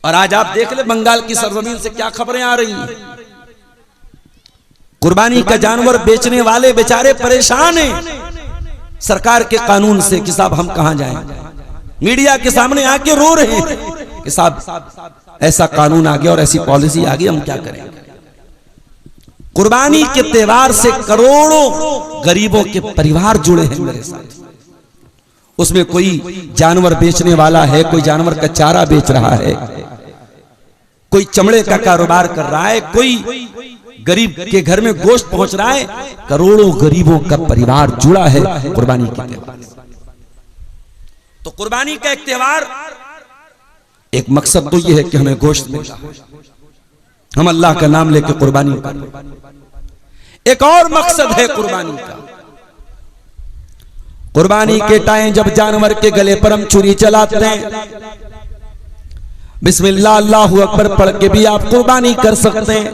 और आज आप देख ले बंगाल की सरजमीन से क्या खबरें आ रही हैं। कुर्बानी का जानवर बेचने वाले बेचारे परेशान हैं सरकार के कानून से कि साहब हम कहां जाएं। मीडिया के सामने आके रो रहे हैं कि साहब ऐसा कानून आ गया और ऐसी पॉलिसी आ गई, हम क्या करें। कुर्बानी के त्योहार से करोड़ों गरीबों के परिवार जुड़े हैं मेरे साथ। उसमें कोई जानवर बेचने वाला है, कोई जानवर का चारा बेच रहा है, कोई चमड़े का कारोबार कर रहा है, कोई गरीब के घर में गोश्त पहुंच रहा है। करोड़ों गरीबों का परिवार जुड़ा है कुर्बानी के त्योहार। तो कुर्बानी का एक त्योहार, एक मकसद तो यह है कि हमें गोश्त मिला, हम अल्लाह का नाम लेकर कुर्बानी करें। एक और मकसद है कुर्बानी का, कुर्बानी के टाइम जब जानवर के गले पर हम छुरी चलाते हैं, बिस्मिल्लाह अल्लाहु अकबर पढ़ के भी आप कुर्बानी कर सकते हैं।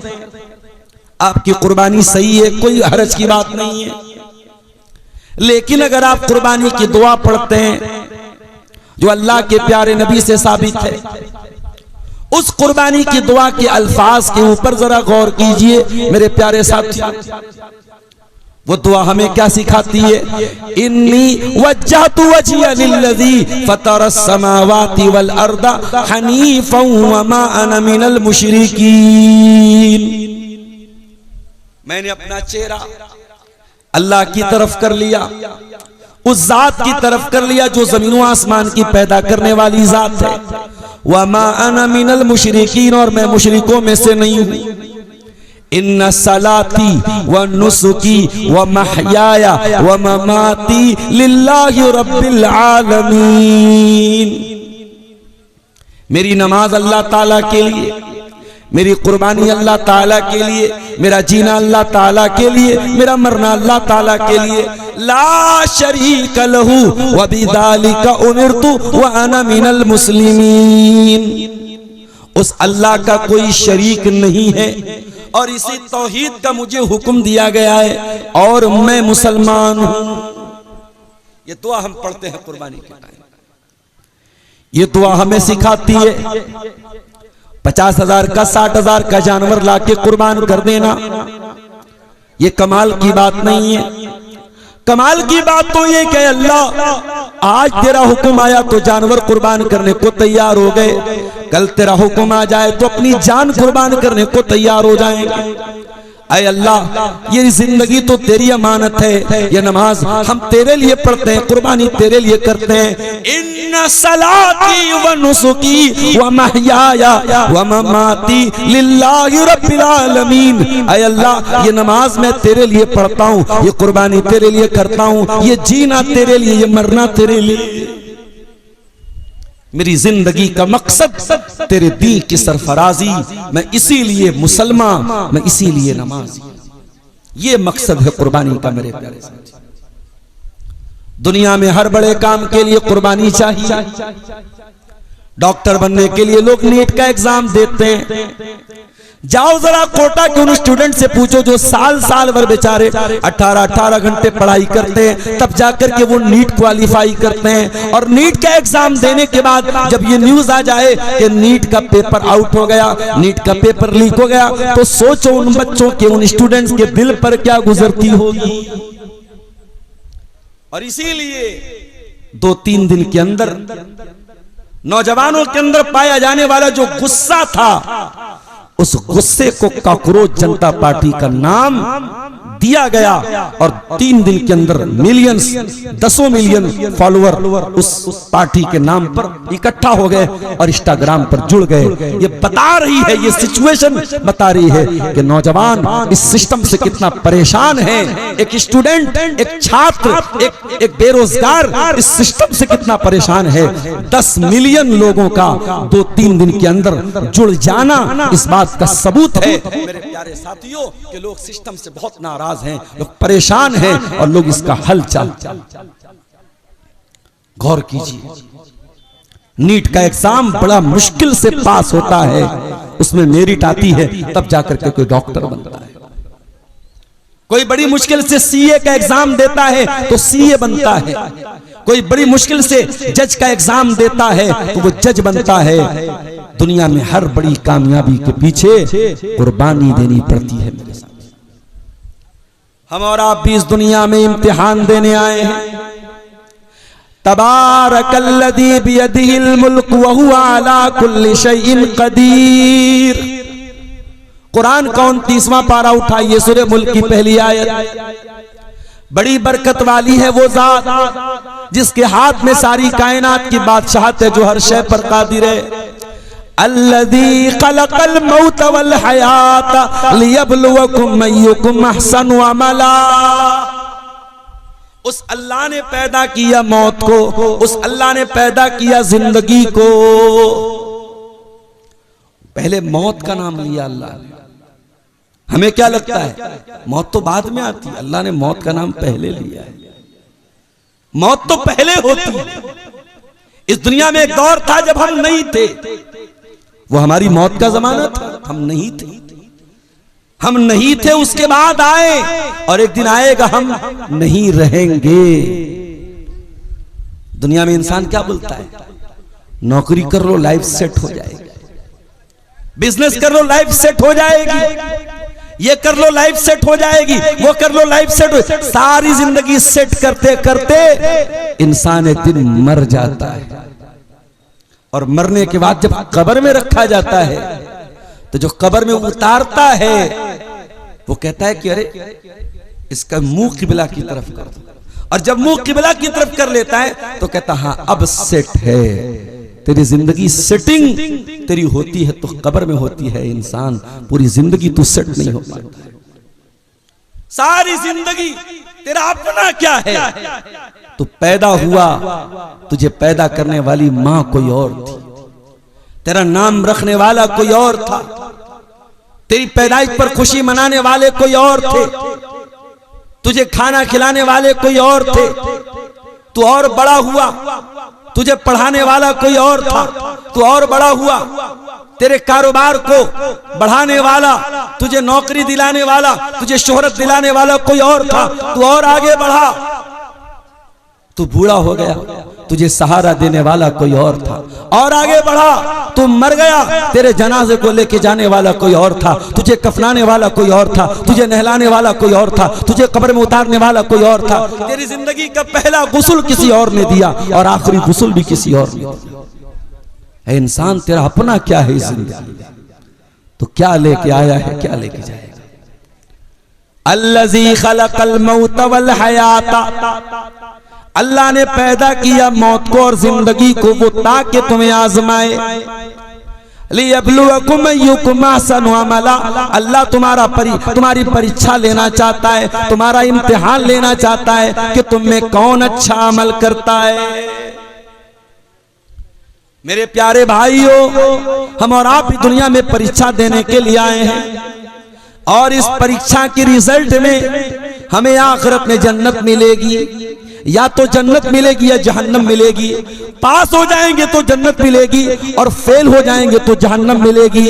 आपकी कुर्बानी सही है, कोई हरज की बात नहीं है। लेकिन अगर आप कुर्बानी की दुआ पढ़ते हैं जो अल्लाह के प्यारे नबी से साबित है, उस कुर्बानी की दुआ के अल्फाज के ऊपर जरा गौर कीजिए मेरे प्यारे साथियों। वो दुआ हमें क्या सिखाती है? इन्नी वज्जहतु वजहिया लिल्लज़ी फतरस समावाति वल अर्दा हनीफन वमा अना मिनल मुशरिकीन। मैंने अपना चेहरा अल्लाह की तरफ कर लिया, उस जात की तरफ कर लिया जो जमीन आसमान की पैदा करने वाली जात है। वमा अना मिनल मुशरिकीन, और मैं मुशरिकों में से नहीं हूं। इन्ना सलाती व नुसुकी व महयाया व ममाती लिल्लाहि रब्बिल आलमीन। मेरी नमाज अल्लाह ताला के लिए, मेरी कुर्बानी अल्लाह ताला के लिए, मेरा जीना अल्लाह ताला के लिए, मेरा मरना अल्लाह ताला के लिए। ला शरीक लहू व बिज़ालिका उमिरतु व अना मिनल मुस्लिमीन। उस अल्लाह का कोई शरीक नहीं है और इसी तौहीद का मुझे हुक्म दिया गया है और मैं मुसलमान हूं। ये दुआ हम पढ़ते हैं कुर्बानी के टाइम। ये दुआ हमें सिखाती है 50,000 का 60,000 का जानवर लाके कुर्बान कर देना ये कमाल की बात नहीं है। कमाल की बात तो ये कि अल्लाह आज तेरा हुक्म आया तो जानवर कुर्बान करने को तैयार हो गए, कल तेरा हुक्म आ जाए तो अपनी जान कुर्बान करने को तैयार हो जाएंगे। ऐ अल्लाह ये जिंदगी तो तेरी अमानत है, ये नमाज हम तेरे लिए पढ़ते हैं, कुर्बानी तेरे लिए करते हैं। इन्ना सलाती व नुसुकी व महयाया व ममाती लिल्लाहि रब्बिल आलमीन। ऐ अल्लाह ये नमाज मैं तेरे लिए पढ़ता हूँ, ये कुर्बानी तेरे लिए करता हूँ, ये जीना तेरे लिए, ये मरना तेरे लिए। मेरी जिंदगी का मकसद तेरे दीन की सरफराजी, मैं इसीलिए मुसलमान, मैं इसीलिए नमाजी। ये मकसद है कुर्बानी का मेरे प्यारे साथी। दुनिया में हर बड़े काम के लिए कुर्बानी चाहिए। डॉक्टर बनने के लिए लोग नीट का एग्जाम देते हैं। जाओ जरा कोटा के उन स्टूडेंट से पूछो जो साल साल भर बेचारे 18-18 घंटे पढ़ाई करते हैं, तब जाकर के वो नीट क्वालिफाई करते हैं। और नीट का एग्जाम देने के बाद जब ये न्यूज आ जाए कि नीट का पेपर आउट हो गया, नीट का पेपर लीक हो गया, तो सोचो उन बच्चों के, उन स्टूडेंट्स के दिल पर क्या गुजरती होगी। और इसीलिए 2-3 दिन के अंदर नौजवानों के अंदर पाया जाने वाला जो गुस्सा था, उस गुस्से को कॉकरोच जनता पार्टी का नाम दिया गया। और 3 दिन के अंदर मिलियंस, 10 मिलियन फॉलोअर उस पार्टी के नाम पर इकट्ठा हो गए और इंस्टाग्राम पर जुड़ गए। ये बता रही है, ये सिचुएशन बता रही है कि नौजवान इस सिस्टम से कितना परेशान है। एक स्टूडेंट, एक छात्र, एक बेरोजगार इस सिस्टम से कितना परेशान है। 10 मिलियन लोगों का 2-3 दिन के अंदर जुड़ जाना इस बात का सबूत है मेरे प्यारे साथियों कि लोग सिस्टम से बहुत नाराज हैं, लोग परेशान हैं और लोग इसका हल गौर कीजिए। नीट का एग्जाम बड़ा मुश्किल से पास होता है, उसमें मेरिट आती है, तब जाकर के कोई डॉक्टर बनता है। कोई बड़ी मुश्किल से सीए का एग्जाम देता है तो सीए बनता है। कोई बड़ी मुश्किल से जज का एग्जाम देता है तो वो जज बनता है। दुनिया में हर बड़ी कामयाबी के पीछे कुर्बानी देनी पड़ती है मेरे साथ। हम और आप भी इस दुनिया में इम्तिहान देने आए हैं। तबारकल्लज़ी बियदिहिल मुल्क व हुवा अला कुल्लि शैइन कदीर। कुरान का 29वां पारा उठाइए, सूरह मुल्क की पहली आयत। बड़ी बरकत वाली है वो जात जिसके हाथ में सारी कायनात की बादशाहत है, जो हर शय पर कादिर है। अल्लज़ी खलक़ल मौत वल हयात लियब्लुवकुम अय्युकुम अहसनु अमला। उस अल्लाह ने पैदा किया मौत को, उस अल्लाह ने पैदा किया जिंदगी को। पहले मौत का नाम लिया अल्लाह ने। हमें क्या लगता है मौत तो बाद में आती है, अल्लाह ने मौत का नाम पहले लिया है। मौत तो पहले होती है। इस दुनिया में एक दौर था जब हम नहीं थे, वो हमारी मौत का जमाना था। हम नहीं थे, हम नहीं थे, उसके बाद आए, और एक दिन आएगा हम नहीं रहेंगे। दुनिया में इंसान क्या बोलता है, नौकरी कर लो लाइफ सेट हो जाएगी, बिजनेस कर लो लाइफ सेट हो जाएगी, ये कर लो लाइफ सेट हो जाएगी, वो कर लो लाइफ सेट हो। सारी जिंदगी सेट करते करते इंसान एक दिन मर जाता है, और मरने के बाद जब कब्र में रखा जाता है तो जो कब्र में उतारता है वो कहता है कि अरे इसका मुंह किबला की तरफ कर दो, और जब मुंह किबला की तरफ कर लेता है तो कहता हाँ अब सेट है। तेरी जिंदगी सेटिंग तेरी होती है तो कब्र में होती है इंसान, पूरी जिंदगी तू सेट नहीं हो पाता है। सारी जिंदगी तेरा अपना क्या है, तू पैदा हुआ, तुझे पैदा करने वाली मां कोई और थी, तेरा नाम रखने वाला कोई और था, तेरी पैदाइश पर खुशी मनाने वाले कोई और थे, तुझे खाना खिलाने वाले कोई और थे, तू और बड़ा हुआ, तुझे पढ़ाने वाला कोई और था, तू और बड़ा हुआ, तेरे कारोबार को बढ़ाने वाला, तुझे नौकरी दिलाने वाला, तुझे शोहरत दिलाने वाला कोई और था, तू और आगे बढ़ा, तू बूढ़ा हो गया, तुझे सहारा देने वाला कोई और था, और आगे बढ़ा, तू मर गया, तेरे जनाजे को लेके जाने वाला कोई और था, तुझे कफनाने वाला कोई और था, तुझे नहलाने वाला कोई और था, तुझे कब्र में उतारने वाला कोई और था। तेरी जिंदगी का पहला गुस्ल किसी और ने दिया और आखिरी गुस्ल भी किसी और ने दिया। इंसान तेरा अपना क्या है इस जिंदगी, तो क्या लेके आया है, क्या लेके जाएगा। अल्लज़ी खलक़ल मौत वल हयात। अल्लाह ने पैदा किया मौत को और जिंदगी को वो ताकि तुम्हें आजमाए। लियब्लुवकुम अय्युकुम अहसनु अमला। अल्लाह तुम्हारी परीक्षा लेना चाहता है, तुम्हारा इम्तिहान लेना चाहता है कि तुम में कौन अच्छा अमल करता है। मेरे प्यारे भाइयों, हम और आप दुनिया में परीक्षा देने के लिए आए हैं, और इस परीक्षा के रिजल्ट में हमें आखिरत में जन्नत मिलेगी, या तो जन्नत मिलेगी या जहन्नम मिलेगी। पास हो जाएंगे तो जन्नत मिलेगी, और फेल हो जाएंगे तो जहन्नम मिलेगी,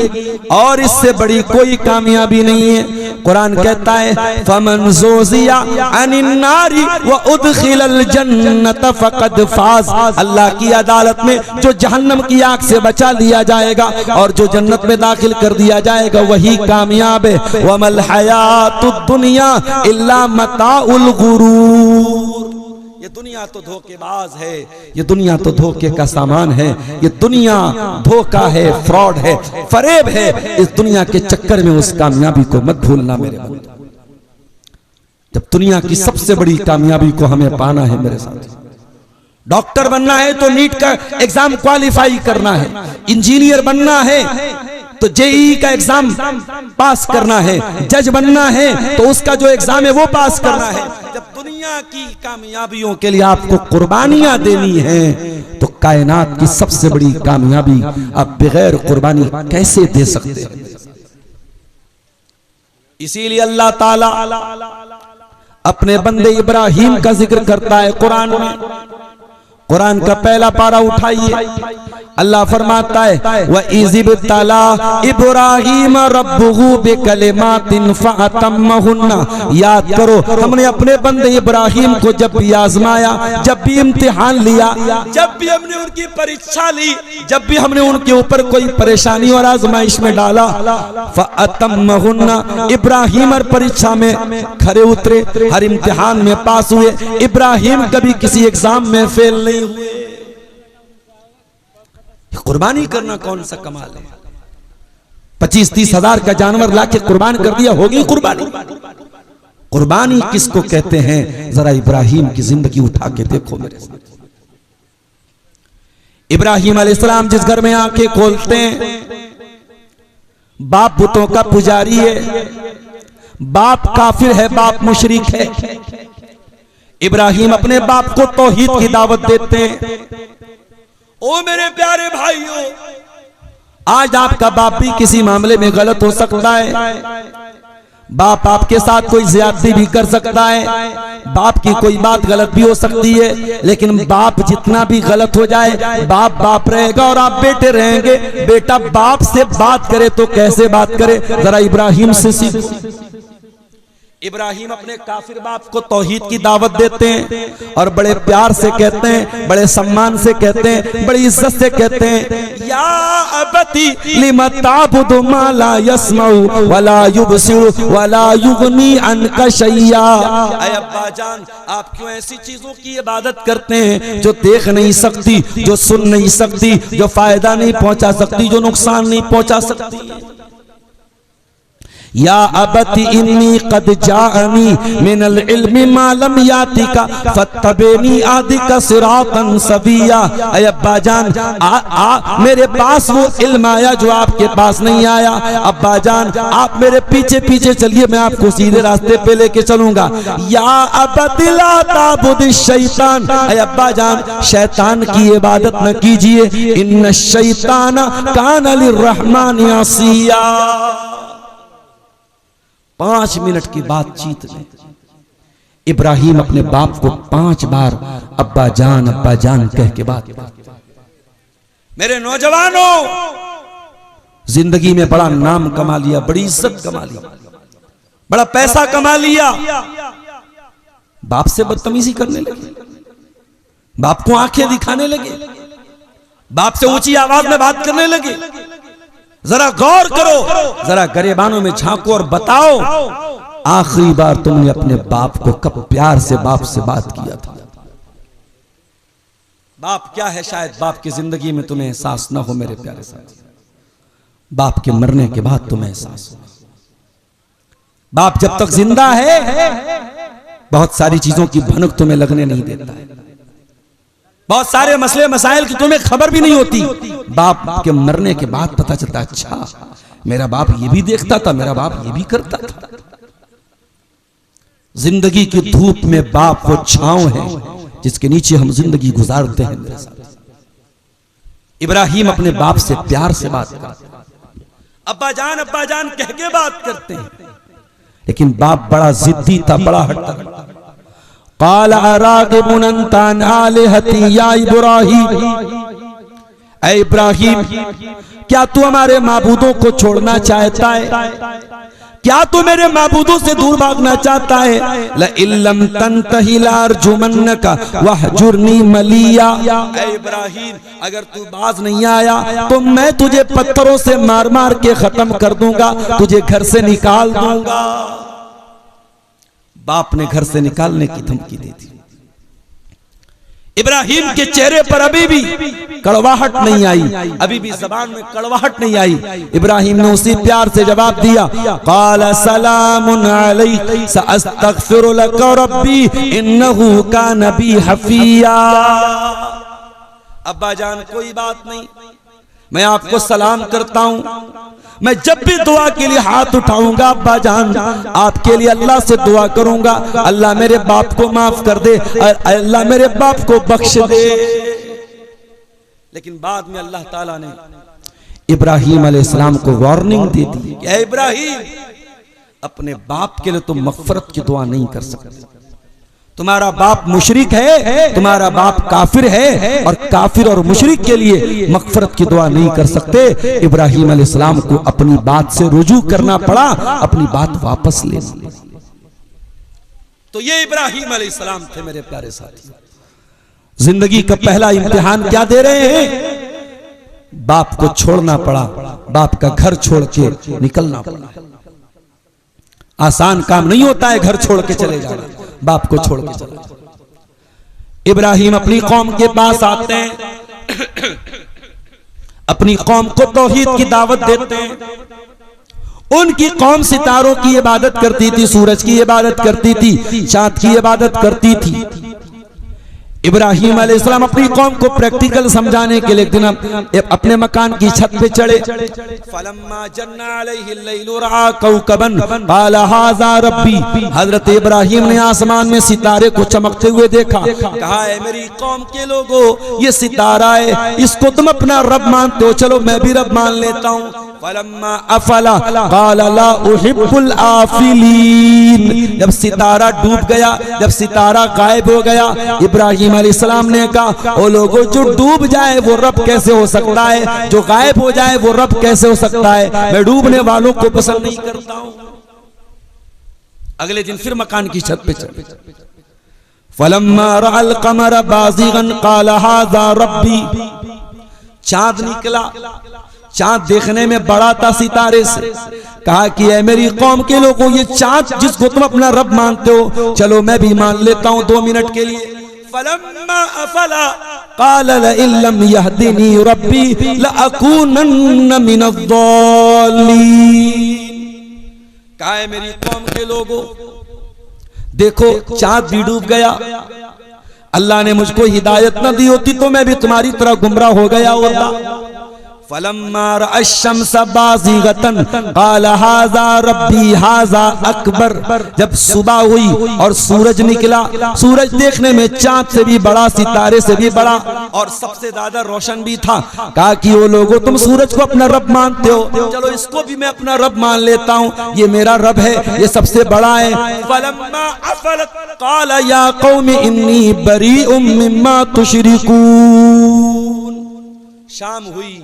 और इससे बड़ी कोई कामयाबी नहीं है। कुरान कहता है फमन ज़ुज़िया अनिन नारी व उदखिलल जन्नत फ़क़द फ़ाज़। अल्लाह की अदालत में जो जहन्नम की आग से बचा लिया जाएगा और जो जन्नत में दाखिल कर दिया जाएगा वही कामयाब है। वमल हयातुद दुनिया इल्ला मताउल गुरूर। ये दुनिया तो धोखेबाज है, ये दुनिया तो धोखे का सामान है, ये दुनिया धोखा है, फ्रॉड है, फरेब है। इस दुनिया के चक्कर में उस कामयाबी को मत भूलना मेरे भाई। जब दुनिया की सबसे बड़ी कामयाबी को हमें पाना है मेरे साथ, डॉक्टर बनना है तो नीट का एग्जाम क्वालिफाई करना है, इंजीनियर बनना है तो जेईई का एग्जाम पास करना है, जज बनना है तो उसका जो एग्जाम है वो पास करना है। जब दुनिया की कामयाबियों के लिए आपको कुर्बानियां देनी है तो कायनात की सबसे बड़ी कामयाबी आप बगैर कुर्बानी कैसे दे सकते हैं। इसीलिए अल्लाह ताला अपने बंदे इब्राहिम का जिक्र करता है कुरान में। कुरान का पहला पारा उठाइए, अल्लाह फरमाता है व इज़िब तला इब्राहीम रब्बुहु बिकलिमातिन फअतम्महुन्ना। याद करो, हमने अपने बंदे इब्राहिम को जब भी आजमाया, जब भी इम्तिहान लिया, जब भी हमने उनकी परीक्षा ली, जब भी हमने उनके ऊपर कोई परेशानी और आजमाइश में डाला, फअतम्महुन्ना, इब्राहिम हर परीक्षा में खरे उतरे, हर इम्तिहान में पास हुए। इब्राहिम कभी किसी एग्जाम में फेल नहीं हुए। कुर्बानी करना कौन सा कमाल है? 25-30 हजार का जानवर लाके कुर्बान कर दिया, होगी कुर्बानी? कुर्बानी किसको कहते हैं? जरा इब्राहिम की जिंदगी उठा के देखो मेरे साथ। इब्राहिम अलैहिस्सलाम जिस घर में आंखें खोलते हैं, बाप बुतों का पुजारी है, बाप काफिर है, बाप मुशरिक है। इब्राहिम अपने बाप को तौहीद की दावत देते हैं। ओ मेरे प्यारे भाइयों, आज आपका बाप भी किसी मामले में गलत हो सकता है। बाप आपके साथ कोई ज्यादती भी कर सकता है, बाप की कोई बात गलत भी हो सकती है, लेकिन बाप जितना भी गलत हो जाए, बाप बाप रहेगा और आप बेटे रहेंगे। बेटा बाप से बात करे तो कैसे बात करे, जरा इब्राहिम से सीखो। इब्राहिम अपने काफिर बाप को तौहीद की दावत देते हैं और बड़े प्यार से कहते हैं, बड़े सम्मान से कहते हैं, बड़ी इज्जत से कहते हैं, या अबती लिमा ताबुदु मा ला यस्माउ वला युबसिरु वला युगनी अन्का शैया। ऐ अब्बा जान, आप क्यों ऐसी चीजों की इबादत करते हैं जो देख नहीं सकती, जो सुन नहीं सकती, जो फायदा नहीं पहुंचा सकती, जो नुकसान नहीं पहुंचा सकती? या अबती इन्नी कद जाअनी मिनल इल्मि मा लम यातिका फत्तबिनी आदिका सिरातन सविया। ऐ अब्बा जान, मेरे पास वो इल्म आया जो आपके पास नहीं आया। अब्बा जान, आप मेरे पीछे पीछे चलिए, मैं आपको सीधे रास्ते पे लेके चलूंगा। या अबती ला ताबुद शैतान, ऐ अब्बा जान, शैतान की इबादत न कीजिए, इन्न शैतान कान लिर्रहमान असिया। 5 मिनट की बातचीत में इब्राहिम अपने बाप को 5 बार अब्बा जान कह के बात। मेरे नौजवानों, जिंदगी में बड़ा नाम कमा लिया, बड़ी इज्जत कमा ली, बड़ा पैसा कमा लिया, बाप से बदतमीजी करने लगे, बाप को आंखें दिखाने लगे, बाप से ऊंची आवाज में बात करने लगे। जरा गौर करो, जरा गरेबानों में झांको और बताओ, आखिरी बार तुमने अपने बाप को कब प्यार से बाप से बात किया था? बाप क्या है, शायद बाप की जिंदगी में तुम्हें एहसास ना हो मेरे प्यारे साथी। बाप के मरने के बाद तुम्हें एहसास हो। बाप जब तक जिंदा है, बहुत सारी चीजों की भनक तुम्हें लगने नहीं देता है, बहुत सारे मसले मसाइल की तुम्हें खबर भी नहीं होती। बाप के मरने के बाद पता चलता, अच्छा मेरा बाप ये भी देखता था, मेरा बाप ये भी करता था। जिंदगी की धूप में बाप वो छांव है जिसके नीचे हम जिंदगी गुजारते हैं मेरे साथ। इब्राहिम अपने बाप से प्यार से बात करते हैं, अब्बा जान कह के बात करते हैं, लेकिन बाप बड़ा जिद्दी था, बड़ा हट्टा। क़ाल अराग़िबुन अन्ता अन आलिहती या इब्राहिम, ऐ इब्राहिम, क्या तू हमारे माबूदों को छोड़ना चाहता है? क्या तू मेरे माबूदों से दूर भागना चाहता है? लइल्लम तंतहि लारजुमन्नका वहजुरनी मलिया। ऐ इब्राहिम, अगर तू बाज नहीं आया तो मैं तुझे पत्थरों से मार मार के खत्म कर दूंगा, तुझे घर से निकाल दूंगा। बाप ने घर से निकालने की धमकी दी थी। इब्राहिम के चेहरे पर अभी भी कड़वाहट नहीं आई, अभी भी जबान में कड़वाहट नहीं आई। इब्राहिम ने उसी प्यार से जवाब दिया, क़ाल सलामुन अलैक सअस्तग़फिरु लक रब्बी इन्नहु कान बी हफिया। अब्बा जान, कोई बात नहीं, मैं आपको सलाम करता हूं। मैं जब भी दुआ के लिए हाथ उठाऊंगा अब्बा जान, आपके लिए अल्लाह से दुआ करूंगा, अल्लाह मेरे बाप को माफ कर दे, अल्लाह मेरे बाप को बख्श दे। लेकिन बाद में अल्लाह ताला ने इब्राहिम अलैहिस्सलाम को वार्निंग दे दी कि ऐ इब्राहिम, अपने बाप के लिए तुम मगफरत की दुआ नहीं कर सकते, तुम्हारा बाप मुशरिक है, तुम्हारा बाप काफिर है, और काफिर और मुशरिक के लिए मगफरत की दुआ नहीं कर सकते। इब्राहिम अलैहिस्सलाम को अपनी बात से रुजू करना पड़ा, अपनी बात वापस लेना। तो ये इब्राहिम अलैहिस्सलाम थे मेरे प्यारे साथी। जिंदगी का पहला इम्तिहान क्या दे रहे हैं? बाप को छोड़ना पड़ा, बाप का घर छोड़ के निकलना पड़ा। आसान काम नहीं होता है घर छोड़ के चले जाना, बाप को छोड़ के चले जाना। इब्राहिम अपनी कौम के पास आते हैं, अपनी कौम को तौहीद की दावत देते हैं। उनकी कौम सितारों की इबादत करती थी, सूरज की इबादत करती थी, चांद की इबादत करती थी। इब्राहिम अलैहिस्सलाम अपनी कौम को प्रैक्टिकल समझाने के लिए एक दिन अपने मकान की छत पे चढ़े। फलम्मा जन्ना अलैहि लैलु रआ कौकबन क़ाल हाज़ा रब्बी। हजरत इब्राहिम ने आसमान में सितारे को चमकते हुए देखा, कहा है मेरी कौम के लोगों, ये सितारा है, इसको तुम अपना रब मानते हो, चलो मैं भी रब मान लेता हूँ। फलम्मा अफला क़ाल ला उहिब्बुल आफिलीन। जब सितारा डूब गया, जब सितारा गायब हो गया, इब्राहिम अलैहिस्सलाम ने कहा, ओ लोगों, जो डूब जाए वो रब कैसे हो सकता है, जो गायब हो जाए वो रब कैसे हो सकता है, मैं डूबने वालों को पसंद नहीं करता हूं। अगले दिन फिर मकान की छत पे चले। फलम्मा रअल कमर बाज़िगन क़ाल हाज़ा रब्बी। चांद निकला, चांद देखने में बड़ा था सितारे से। कहा कि ऐ मेरी कौम के लोगों, ये चांद जिसको तुम अपना रब मानते हो, चलो मैं भी मान लेता हूं 2 मिनट के लिए। फलम्मा अफला क़ाल लइन लम यहदिनी रब्बी लअकूनन्न मिनज़ ज़ालिमीन। कहा है मेरी कौम के लोगों, देखो चांद भी डूब गया, अल्लाह ने मुझको हिदायत न दी होती तो मैं भी तुम्हारी तरह गुमराह हो गया होता। फलम्मा रअश-शम्स बाज़िगतन क़ाल हाज़ा रब्बी हाज़ा अकबर। जब सुबह हुई और सूरज निकला, सूरज देखने में चांद से भी बड़ा, सितारे से भी बड़ा और सबसे ज्यादा रोशन भी था। कहा कि वो लोगों, तुम सूरज को अपना रब मानते हो, चलो इसको भी मैं अपना रब मान लेता हूँ, ये मेरा रब है, ये सबसे बड़ा है। फलम्मा अफलत क़ाल या क़ौम इन्नी बरीउम मिम्मा तुशरिकून। शाम हुई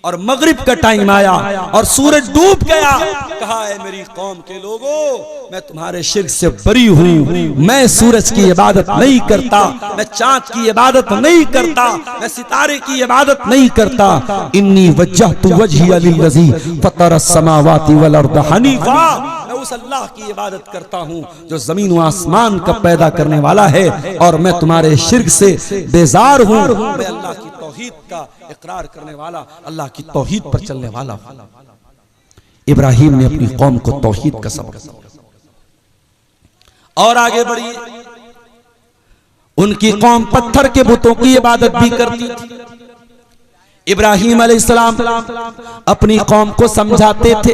और मगरिब का टाइम आया और सूरज डूब गया। कहा है मेरी कौम के लोगों, मैं तुम्हारे शिर्क से बरी हूँ, मैं सूरज की इबादत नहीं करता, मैं चांद की इबादत नहीं करता, मैं सितारे की इबादत नहीं करता। इन्नी वज्जहतु वजहिया लिल्लज़ी फ़तरस समावाति वल अर्द हनीफा। मैं उस अल्लाह की इबादत करता हूँ जो जमीन व आसमान का पैदा करने वाला है, और मैं तुम्हारे शिर्क से बेजार हूँ। मैं अल्लाह की तौहीद का इकरार करने वाला, अल्लाह की तौहीद पर चलने वाला। इब्राहिम ने अपनी कौम को तौहीद का सबक दिया और आगे बढ़ी। उनकी कौम पत्थर के बुतों की इबादत भी करती थी। इब्राहिम अलैहिस्सलाम अपनी कौम को समझाते थे,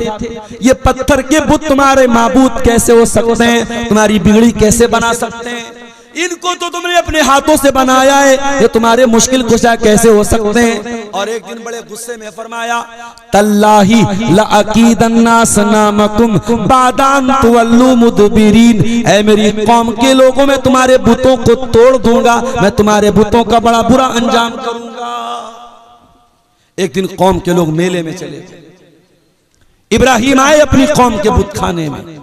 ये पत्थर के बुत तुम्हारे माबूद कैसे हो सकते हैं, तुम्हारी बिगड़ी कैसे बना सकते हैं, इनको तो तुमने अपने हाथों से बनाया है, ये तुम्हारे मुश्किल कुशा कैसे हो सकते हैं। और एक दिन बड़े गुस्से में फरमाया, तल्लाही लअकीदन्ना सनामकुम बादान तुवल्लू मुदबिरीन। ऐ मेरी कौम के लोगों, मैं तुम्हारे बुतों को तोड़ दूंगा, मैं तुम्हारे बुतों का बड़ा बुरा अंजाम करूंगा। एक दिन कौम के लोग मेले में चले थे। इब्राहिम आए अपनी कौम के बुत खाने में,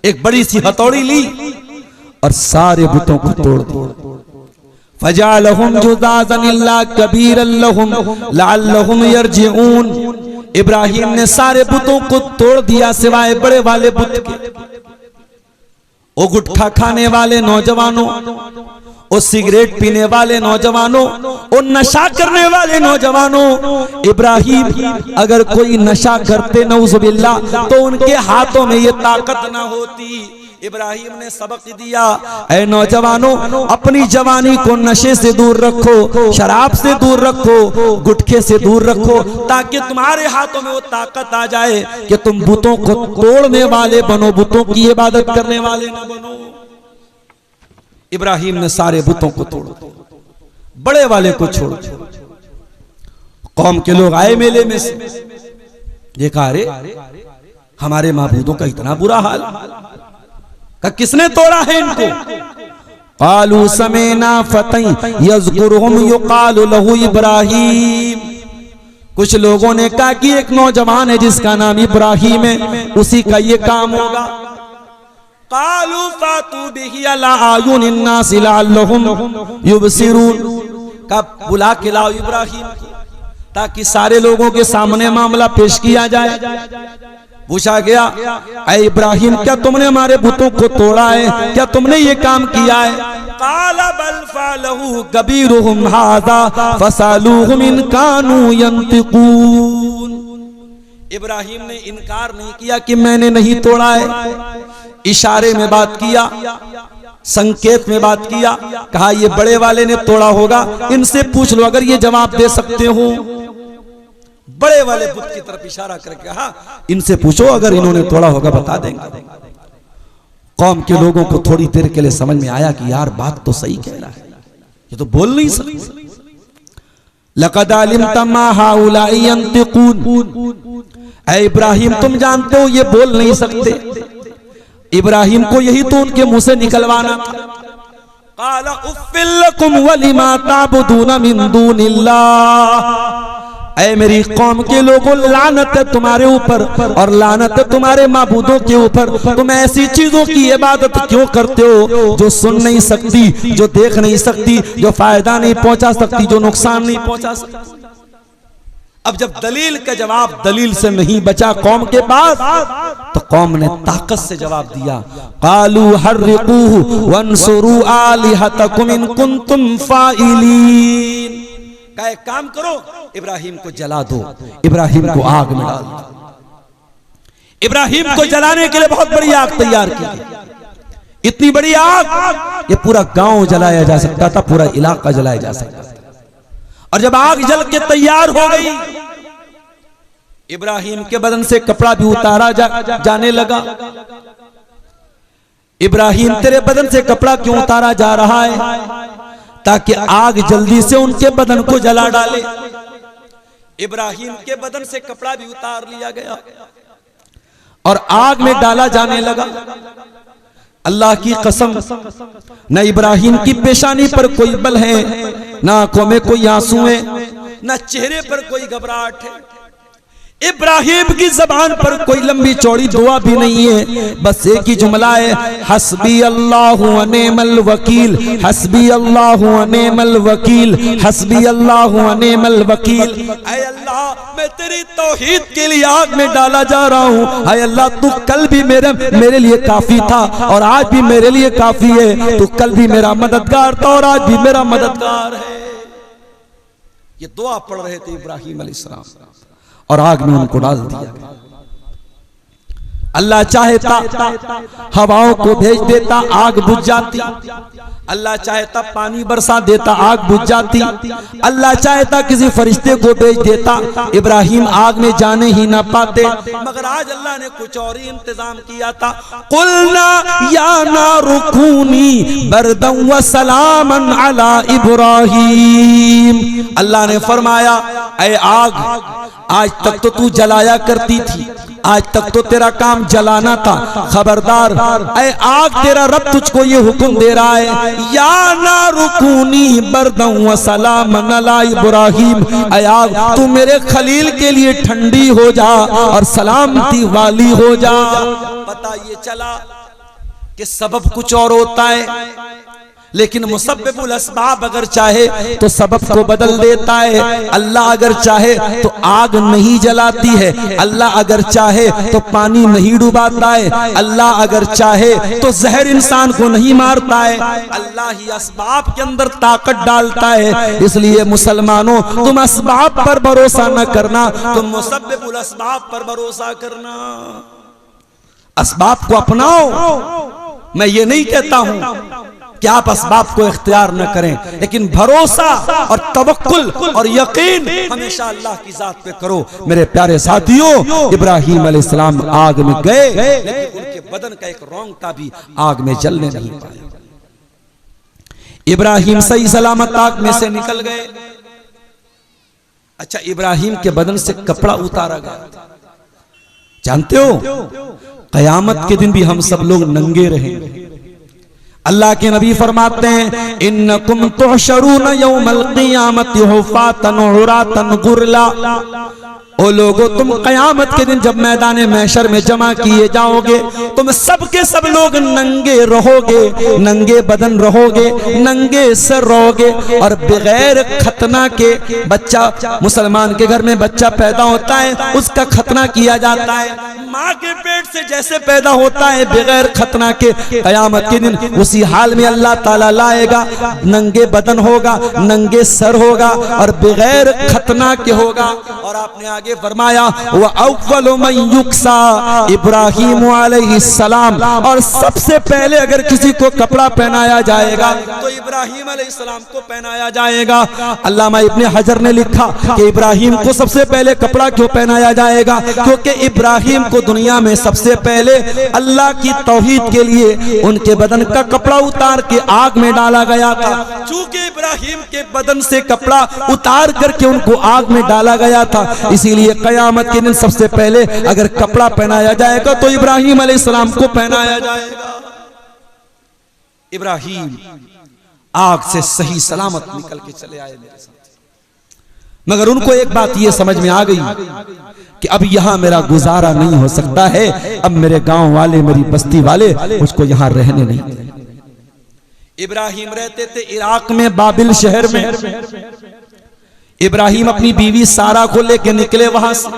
एक बड़ी सी हथौड़ी ली और सारे बुतों को तोड़ दिया। फजालहुम जुज़ाज़न इल्ला कबीरन लहुम लअल्लहुम यरजिऊन। इब्राहिम ने सारे बुतों को तोड़ दिया सिवाय बड़े वाले बुत के। ओ गुटखा खाने वाले नौजवानों, ओ सिगरेट पीने वाले नौजवानों, ओ नशा करने वाले नौजवानों, इब्राहिम अगर कोई नशा करते नऊज़ुबिल्लाह तो उनके हाथों में ये ताकत ना होती। इब्राहिम ने सबक दिया, ऐ नौजवानों, अपनी जवानी को नशे से दूर रखो, शराब से दूर रखो, गुटखे से दूर रखो, ताकि तुम्हारे हाथों में वो ताकत आ जाए कि तुम बुतों को तोड़ने वाले बनो, बुतों की इबादत करने वाले न बनो। इब्राहिम ने सारे बुतों को तोड़, बड़े वाले को छोड़। कौम के लोग आए मेले में से, देखा अरे हमारे माबूदों का इतना बुरा हाल, का किसने तोड़ा है इनको। क़ालू समीना फतन यज़कुरुहुम युक़ालु लहू इब्राहीम। कुछ लोगों ने कहा कि एक नौजवान है जिसका नाम इब्राहीम है, उसी का ये काम होगा। क़ालू फ़ातू बिही अला अयुनिन नास लअल्लहुम युबसिरून। कब बुला के लाओ इब्राहीम ताकि सारे लोगों के सामने मामला पेश किया जाए। पूछा गया, ऐ इब्राहीम क्या तुमने हमारे बुतों को तोड़ा है, क्या तुमने ये काम किया है? क़ाला बल फ़अलहू कबीरुहुम हाज़ा फ़सअलूहुम इन कानू यंतिक़ून। इब्राहीम ने इनकार नहीं किया कि मैंने नहीं तोड़ा है, इशारे में बात किया, संकेत में बात किया। कहा ये बड़े वाले ने तोड़ा होगा, इनसे पूछ लो अगर ये जवाब दे सकते हो। बड़े वाले बुत की तरफ इशारा करके कहा इनसे पूछो अगर इन्होंने तोड़ा होगा बता देंगे। कौम के लोगों को थोड़ी देर के लिए समझ में आया कि यार बात तो सही कह रहा है, ये तो बोल नहीं सकते। लक़द अलिमत मा हाउलाई यंतिक़ून। ऐ इब्राहीम तुम जानते हो ये बोल नहीं सकते। इब्राहीम को यही तो उनके मुंह से निकलवाना था। क़ाला उफ़्फ़िल लकुम वलिमा ताबुदून मिन दूनिल्लाह। ऐ मेरी कौम के लोगों, लानत है तुम्हारे ऊपर और लानत है तुम्हारे माबूदों के ऊपर। तुम ऐसी चीजों की इबादत क्यों करते हो जो सुन नहीं सकती, जो देख नहीं सकती, जो फायदा नहीं पहुंचा सकती, जो नुकसान नहीं पहुंचा सकती। अब जब दलील का जवाब दलील से नहीं बचा कौम के पास, तो कौम ने ताकत से जवाब दिया। क़ालू हर्रिक़ूहु वंसुरू आलिहतकुम इन कुंतुम फ़ाइलीन। का एक काम करो, इब्राहीम को जला दो, इब्राहीम को आग में डाल दो। इब्राहीम को जलाने के लिए बहुत बड़ी आग तैयार की। इतनी बड़ी आग ये पूरा गांव जलाया जा सकता था, पूरा इलाका जलाया जा सकता था। और जब आग जल के तैयार हो गई, इब्राहीम के बदन से कपड़ा भी उतारा जाने लगा। इब्राहीम तेरे बदन से कपड़ा क्यों उतारा जा रहा है? ताकि आग जल्दी से उनके बदन को जला डाले। इब्राहीम के बदन से कपड़ा भी उतार लिया गया और आग में डाला जाने लगा। अल्लाह की कसम, न इब्राहीम की पेशानी पर कोई बल है, न आंखों में कोई आंसू है, न चेहरे पर कोई घबराहट है। इब्राहीम की जबान पर कोई लंबी चौड़ी दुआ भी नहीं है, बस एक ही जुमला है, हस्बी अल्लाहु व निअमल वकील, हस्बी अल्लाहु व निअमल वकील, हस्बी अल्लाहु व निअमल वकील। ऐ अल्लाह मैं तेरी तौहीद के लिए आग में डाला जा रहा हूँ। ऐ अल्लाह तू कल भी मेरे लिए काफी था और आज भी मेरे लिए काफी है। तू कल भी मेरा मददगार था और आज भी मेरा मददगार है। ये दुआ पढ़ रहे थे इब्राहीम अलैहिस्सलाम और आग में उनको डाल दिया। अल्लाह चाहता हवाओं को भेज देता, आग बुझ जाती। अल्लाह चाहता पानी बरसा देता, आग बुझ जाती। अल्लाह चाहता किसी फरिश्ते को भेज देता, इब्राहीम आग में जाने ही ना पाते। मगर आज अल्लाह ने कुछ और ही इंतजाम किया था। कुलना या नारु कूनी बरदन व सलामन अला इब्राहीम। अल्लाह ने फरमाया, ऐ आग आज तक तो तू जलाया करती थी, आज तक तो तेरा काम जलाना था, खबरदार ऐ आग तेरा रब तुझको ये हुक्म दे रहा है, या नारु कूनी बरदन व सलामन अला इब्राहीम। ऐ आग तू मेरे खलील के लिए ठंडी हो जा और सलामती वाली हो जा। पता ये चला कि सबब कुछ और होता है, लेकिन मुसब्बिबुल अस्बाब अगर चाहे तो सबब को बदल देता है। अल्लाह अगर चाहे तो आग नहीं जलाती है, अल्लाह अगर चाहे तो पानी नहीं डुबाता है, अल्लाह अगर चाहे तो जहर इंसान को नहीं मारता है। अल्लाह ही अस्बाब के अंदर ताकत डालता है। इसलिए मुसलमानों तुम अस्बाब पर भरोसा न करना, तुम मुसब्बिबुल अस्बाब पर भरोसा करना। अस्बाब को अपनाओ। मैं ये नहीं कहता हूं कि आप असबाब को इख्तियार न करें, लेकिन भरोसा और तवक्कुल और यकीन हमेशा अल्लाह की जात पे करो। मेरे प्यारे साथियों, इब्राहीम अलैहिस्सलाम आग में गए, लेकिन उनके बदन का एक रोंगटा भी आग में जलने नहीं पाया। इब्राहीम सही सलामत आग में से निकल गए। अच्छा, इब्राहीम के बदन से कपड़ा उतारा गया। जानते हो, कयामत के दिन भी हम सब लोग नंगे रहेंगे। अल्लाह के नबी फरमाते हैं इन्नकुम तुहशरून यौमल क़ियामति हुफ़ातन उरातन गुरला। ओ लोगो, तुम कयामत के दिन जब मैदान महशर में जमा किए जाओगे, तुम सबके सब लोग नंगे रहोगे, नंगे बदन रहोगे, नंगे सर रहोगे, और बगैर खतना के बच्चा, मुसलमान के घर में बच्चा पैदा होता है उसका खतना किया जाता है, माँ के पेट से जैसे पैदा होता है बगैर खतना के, कयामत के दिन उसी हाल में अल्लाह ताला लाएगा, नंगे बदन होगा, नंगे सर होगा और बगैर खतना के होगा। और आपने आगे फरमाया वह अव्वलु मन युक्सा इब्राहीम अलैहिस्सलाम, और सबसे पहले अगर किसी को कपड़ा पहनाया जाएगा तो इब्राहीम अलैहिस्सलाम को पहनाया जाएगा। अल्लामा इब्ने हजर ने लिखा कि इब्राहीम को सबसे पहले कपड़ा क्यों पहनाया जाएगा, क्योंकि इब्राहीम को दुनिया में सबसे पहले अल्लाह की तौहीद के लिए उनके बदन का कपड़ा उतार के आग में डाला गया था। चूंकि इब्राहीम के बदन से कपड़ा उतार करके उनको आग में डाला गया था, इसीलिए कयामत के दिन सबसे पहले अगर कपड़ा पहनाया जाएगा तो इब्राहीम अलैहिस्सलाम को पहनाया जाएगा। इब्राहीम आग से सही सलामत निकल के चले आए मेरे साथ, मगर उनको एक बात ये समझ में आ गई कि अब यहां मेरा गुजारा नहीं हो सकता है, अब मेरे गांव वाले, मेरी बस्ती वाले मुझको यहां रहने नहीं देंगे। इब्राहीम रहते थे इराक में बाबिल शहर में। इब्राहीम अपनी बीवी सारा को लेकर निकले वहां से,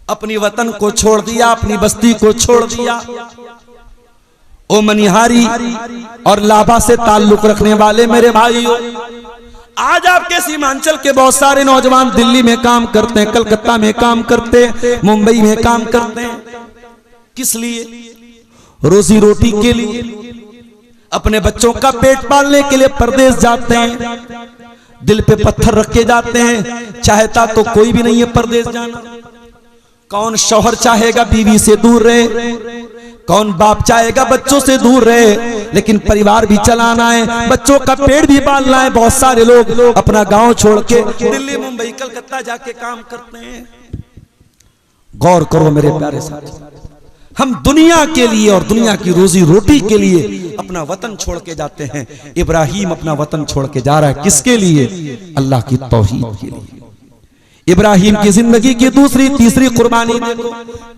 अपनी वतन को छोड़ दिया, अपनी बस्ती को छोड़ दिया। ओ मनिहारी और लाभा से ताल्लुक रखने वाले मेरे भाइयों, आज आपके सीमांचल के बहुत सारे नौजवान दिल्ली में काम करते हैं, कलकत्ता में काम करते हैं, मुंबई में काम करते हैं। किस लिए? रोजी रोटी के लिए, अपने बच्चों का पेट पालने के लिए परदेश जाते हैं, दिल पे पत्थर रख के जाते हैं। चाहता तो कोई भी नहीं है परदेश जाना। कौन शौहर चाहेगा बीवी से दूर रहे, कौन बाप चाहेगा बच्चों से दूर रहे, लेकिन परिवार भी चलाना है, बच्चों का पेट भी पालना है। बहुत सारे लोग अपना गांव छोड़ के दिल्ली, मुंबई, कलकत्ता जाके काम करते हैं। गौर करो मेरे प्यारे साथी, हम दुनिया के लिए और दुनिया की रोजी रोटी के लिए अपना वतन छोड़ के जाते हैं। इब्राहीम अपना वतन छोड़ के जा रहा है, किसके लिए? अल्लाह की तौहीद के लिए। इब्राहीम की जिंदगी की दूसरी तीसरी कुर्बानी देखो।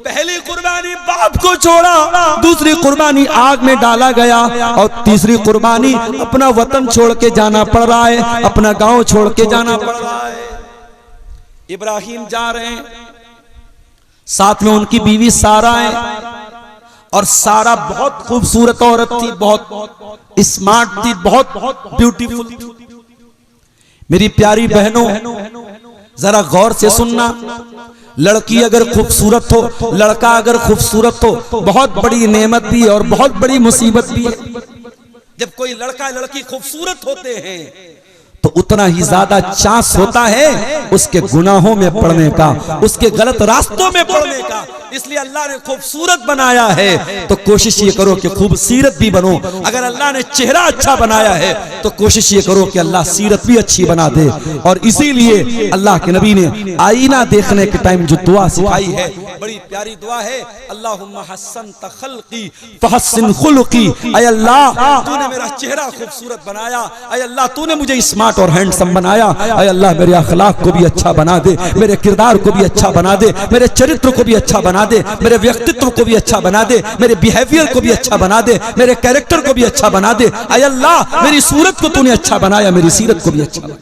पहली कुर्बानी बाप को छोड़ा, दूसरी कुर्बानी आग में डाला गया, और तीसरी कुर्बानी अपना वतन छोड़ के जाना पड़ रहा है, अपना गांव छोड़ के जाना पड़ रहा है। इब्राहीम जा रहे हैं, साथ में उनकी बीवी सारा है, और सारा बहुत खूबसूरत औरत थी, बहुत स्मार्ट थी, बहुत ब्यूटीफुल थी। मेरी प्यारी बहनों, जरा गौर से सुनना, लड़की अगर खूबसूरत हो, लड़का अगर खूबसूरत हो, बहुत बड़ी नेमत भी है और बहुत बड़ी मुसीबत भी है। जब कोई लड़का लड़की खूबसूरत होते हैं तो उतना ही ज्यादा चांस होता है उसके गुनाहों में पड़ने का, उसके गलत रास्तों में पड़ने का। इसलिए अल्लाह ने खूबसूरत बनाया है तो कोशिश ये करो कि खूबसूरत भी बनो। अगर अल्लाह ने चेहरा अच्छा बनाया है तो कोशिश ये करो कि अल्लाह सीरत भी अच्छी बना दे। और इसीलिए अल्लाह के नबी ने आईना देखने के टाइम जो दुआ सिखाई है, बड़ी प्यारी दुआ है, अल्लाहुम्मा हस्सनत खल्क़ी फहस्सिन खुलुक़ी। ऐ अल्लाह, तूने मेरा चेहरा खूबसूरत बनाया, ऐ अल्लाह तूने मुझे स्मार्ट और हैंडसम बनाया, ऐ अल्लाह मेरे अखलाक को भी अच्छा बना दे, मेरे किरदार को भी अच्छा बना दे, मेरे चरित्र को भी अच्छा बना दे, मेरे व्यक्तित्व को भी अच्छा बना दे, मेरे बिहेवियर को भी अच्छा बना दे, मेरे कैरेक्टर को भी अच्छा बना दे। ऐ अल्लाह मेरी सूरत को तूने अच्छा बनाया, मेरी सीरत को भी अच्छा बना।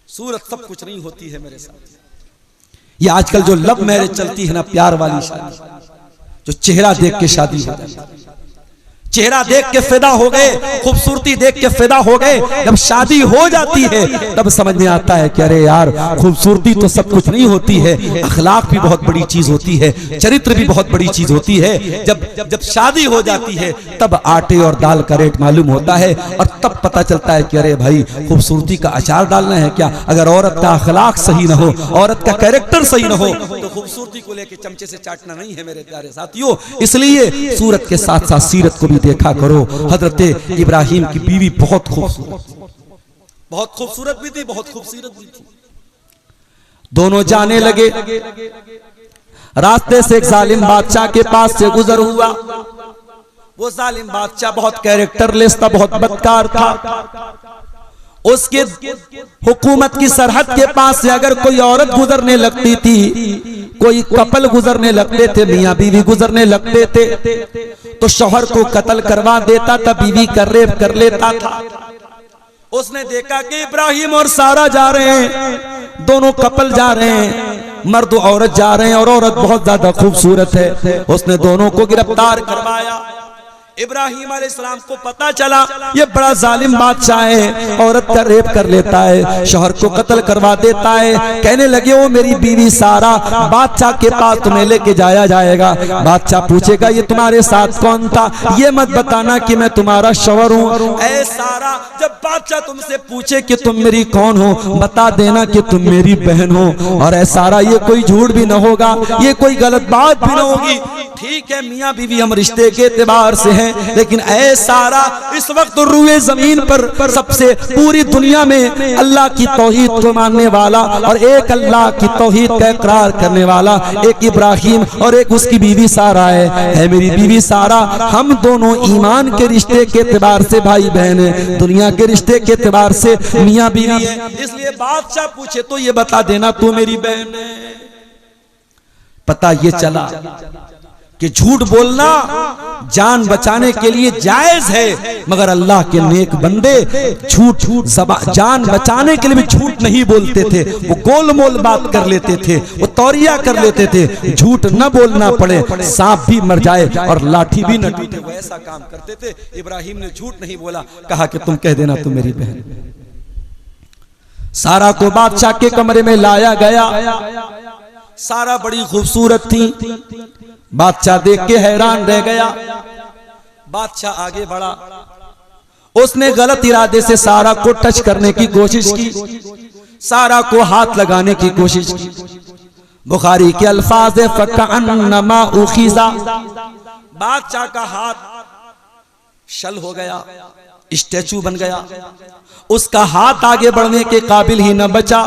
सूरत सब कुछ नहीं होती है मेरे साथ। ये आजकल जो लव मैरिज चलती है ना, प्यार वाली शादी, जो चेहरा देख के शादी हो जाती है, चेहरा देख के फिदा हो गए, खूबसूरती देख के फिदा हो गए, जब शादी हो जाती है तब समझ में आता है कि अरे यार, खूबसूरती तो सब कुछ नहीं होती है, अखलाक भी बहुत बड़ी चीज होती है, चरित्र भी बहुत बड़ी चीज होती है। जब शादी हो जाती है तब आटे और दाल का रेट मालूम होता है, और तब पता चलता है कि अरे भाई, खूबसूरती का अचार डालना है क्या? अगर औरत का अखलाक सही न हो, औरत का कैरेक्टर सही न हो, तो खूबसूरती को लेके चमचे से चाटना नहीं है मेरे प्यारे साथियों। इसलिए सूरत के साथ साथ सीरत को भी देखा करो। हजरत इब्राहीम की बीवी बहुत खूबसूरत भी थी, बहुत खूबसूरत भी थी। दोनों जाने लगे, रास्ते से एक जालिम बादशाह के पास से गुजर हुआ। वो जालिम बादशाह बहुत कैरेक्टरलेस था, बहुत बदकार था। उसके हुकूमत की सरहद के पास से अगर कोई औरत गुजरने लगती थी, कोई कपल गुजरने लगते थे, मियां बीवी गुजरने लगते थे, तो शौहर को कत्ल करवा देता था, बीवी का रेप कर लेता था। उसने देखा कि इब्राहिम और सारा जा रहे हैं, दोनों कपल जा रहे हैं, मर्द औरत जा रहे हैं और औरत बहुत ज्यादा खूबसूरत है। उसने दोनों को गिरफ्तार करवाया। इब्राहिम अलैहिस्सलाम को पता चला ये बड़ा जालिम बादशाह है, औरत का रेप कर लेता है, शौहर को कत्ल करवा देता है। कहने लगे वो मेरी बीवी सारा बादशाह के पास तुम्हें लेके जाया जाएगा। बादशाह पूछेगा ये तुम्हारे साथ कौन था, ये मत बताना कि मैं तुम्हारा शौहर हूँ। ऐ सारा, जब बादशाह तुमसे पूछे कि तुम मेरी कौन हो, बता देना कि तुम मेरी बहन हो। और ऐ सारा, ये कोई झूठ भी न होगा, ये कोई गलत बात भी न होगी। ठीक है मियाँ बीवी हम रिश्ते के एतबार से हैं, लेकिन ऐ सारा, इस वक्त रूए जमीन पर सबसे पूरी दुनिया में अल्लाह की तौहीद को मानने वाला और एक अल्लाह की तौहीद का इकरार करने वाला एक इब्राहिम और एक उसकी बीवी सारा है मेरी बीवी सारा, हम दोनों ईमान के रिश्ते के एतबार से भाई बहन है, दुनिया के रिश्ते के एतबार से मियाँ बीवी है। इसलिए बादशाह पूछे तो ये बता देना तू मेरी बहन है। पता ये चला कि झूठ बोलना जान बचाने के लिए जायज है, मगर अल्लाह के नेक बंदे झूठ जान बचाने के लिए भी झूठ नहीं बोलते थे। वो गोल मोल बात कर लेते थे, वो तौरिया कर लेते थे, झूठ न बोलना पड़े, सांप भी मर जाए और लाठी भी न टूटे, वो ऐसा काम करते थे। इब्राहिम ने झूठ नहीं बोला, कहा कि तुम कह देना तुम मेरी बहन। सारा को बादशाह के कमरे में लाया गया। सारा बड़ी खूबसूरत थी। बादशाह देख के हैरान रह गया। बादशाह आगे बढ़ा, उसने गलत इरादे से सारा को टच करने की कोशिश की, सारा को हाथ लगाने की कोशिश की। बुखारी के अल्फाज है फकअन्नमा उखिज़ा, बादशाह का हाथ शल हो गया, स्टैचू बन गया, उसका हाथ आगे बढ़ने के काबिल ही न बचा।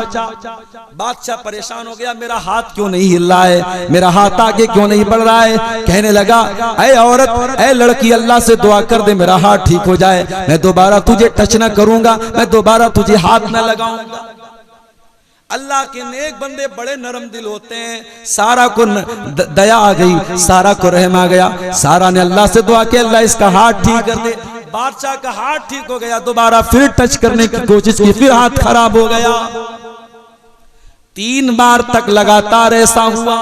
बादशाह परेशान हो गया, मेरा हाथ क्यों नहीं हिल रहा है, मेरा हाथ आगे क्यों नहीं बढ़ रहा है। कहने लगा ऐ औरत, ऐ लड़की, अल्लाह से दुआ कर दे मेरा हाथ ठीक हो जाए, मैं दोबारा तुझे टच न करूंगा, मैं दोबारा तुझे हाथ न लगाऊंगा। अल्लाह के नेक बंदे बड़े नरम दिल होते हैं। सारा को दया आ गई, सारा को रहम आ गया। सारा ने अल्लाह से दुआ की, अल्लाह इसका हाथ ठीक कर दे। बादशाह का हाथ ठीक हो गया, दोबारा फिर टच करने की कोशिश की, फिर हाथ खराब हो गया। 3 बार तक लगातार ऐसा हुआ।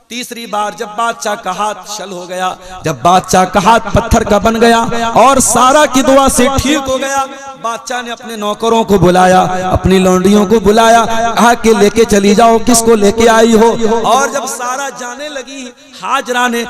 तीसरी बार जब बादशाह का हाथ शल हो गया, जब बादशाह का हाथ पत्थर का बन गया और सारा की दुआ से ठीक हो गया, बादशाह ने अपने नौकरों को बुलाया, अपनी लौंडियों को बुलाया, कहा कि लेके चली जाओ, किसको लेके आई हो। और जब सारा जाने लगी, हाजरा ने,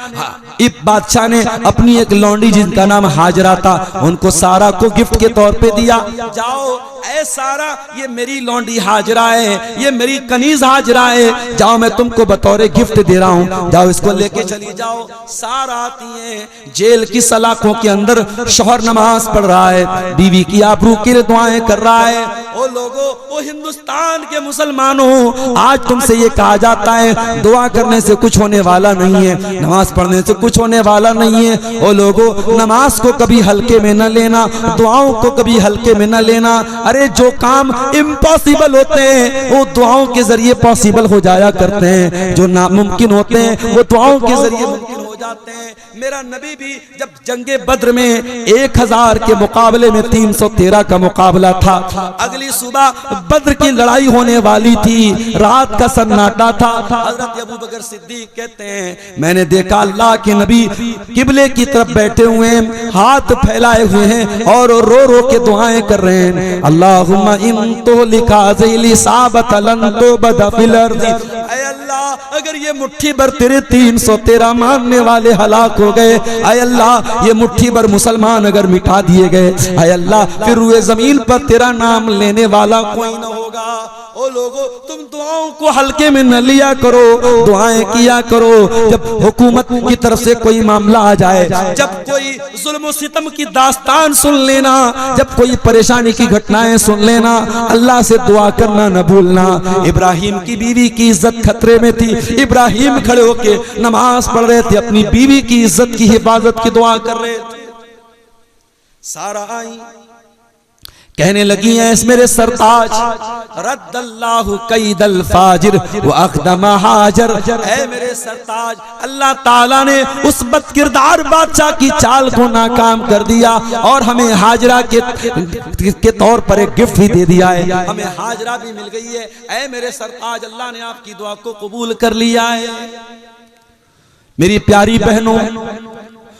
बादशाह ने अपनी एक लौंडी जिनका नाम हाजरा था, उनको सारा को गिफ्ट के तौर पे दिया। जाओ ऐ सारा, ये मेरी लौंडी हाजरा है, ये मेरी कनीज हाजरा है, जाओ मैं तुमको बतौर गिफ्ट दे रहा हूँ, जाओ इसको लेके चली जाओ। सारा आती है, जेल की सलाखों के अंदर शौहर नमाज पढ़ रहा है, बीवी की आबरू के लिए दुआएं कर रहा है। ओ लोगों, ओ हिंदुस्तान के मुसलमानों, आज तुमसे ये कहा जाता है दुआ करने से कुछ होने वाला नहीं है, नमाज पढ़ने से कुछ होने वाला नहीं है। ओ लोगों, नमाज को कभी हल्के में न लेना, दुआओं को कभी हल्के में न लेना। अरे जो काम इम्पॉसिबल होते हैं वो दुआओं के जरिए पॉसिबल हो जाया करते हैं, जो नामुमकिन होते हैं वो दुआओं के जरिए मुमकिन हो जाते हैं। मेरा नबी भी जब जंगे बद्र में 1000 के मुकाबले में 313 का मुकाबला था, अगली सुबह बद्र की लड़ाई होने वाली थी, रात का सन्नाटा था। हजरत अबू बकर सिद्दीक कहते हैं मैंने देखा अल्लाह के नबी किबले की तरफ बैठे हुए हैं, हाथ फैलाए हुए हैं और रो रो के दुआएं कर रहे हैं। अल्लाहुम्मा इन तो लिखा ज़ैली साबत लन तो बदफिल अर्ज़ी, ऐ अल्लाह अगर ये मुट्ठी भर तेरे 313 मानने वाले हलाक हो गए, ऐ अल्लाह ये मुट्ठी भर मुसलमान अगर मिटा दिए गए, ऐ अल्लाह फिर रुए जमीन पर तेरा नाम लेने वाला कोई न होगा। ओ लोगों, तुम दुआओं को हल्के में न लिया करो, दुआएं किया करो। जब हुकूमत की तरफ से कोई मामला आ जाए, जब कोई जुल्म सितम की दास्तान सुन लेना, जब कोई परेशानी की घटनाएं सुन लेना, अल्लाह से दुआ करना न भूलना। इब्राहिम की बीवी की इज्जत खतरे में थी, इब्राहिम खड़े होके नमाज पढ़ रहे थे, अपनी अपनी बीवी की इज्जत की हिफाजत की दुआ कर रहे थे। सारा आई, कहने लगी है मेरे सरताज, रद्दल्लाहु कैदल फाजिर व अक़दमा हाजर, ऐ मेरे सरताज, अल्लाह ताला ने उस बदकिरदार बादशाह की चाल को नाकाम कर दिया और हमें हाजरा के तौर पर एक गिफ्ट भी दे दिया है, हमें हाजरा भी मिल गई है। ऐ मेरे सरताज, अल्लाह ने आपकी दुआ को कबूल कर लिया है। मेरी प्यारी बहनों,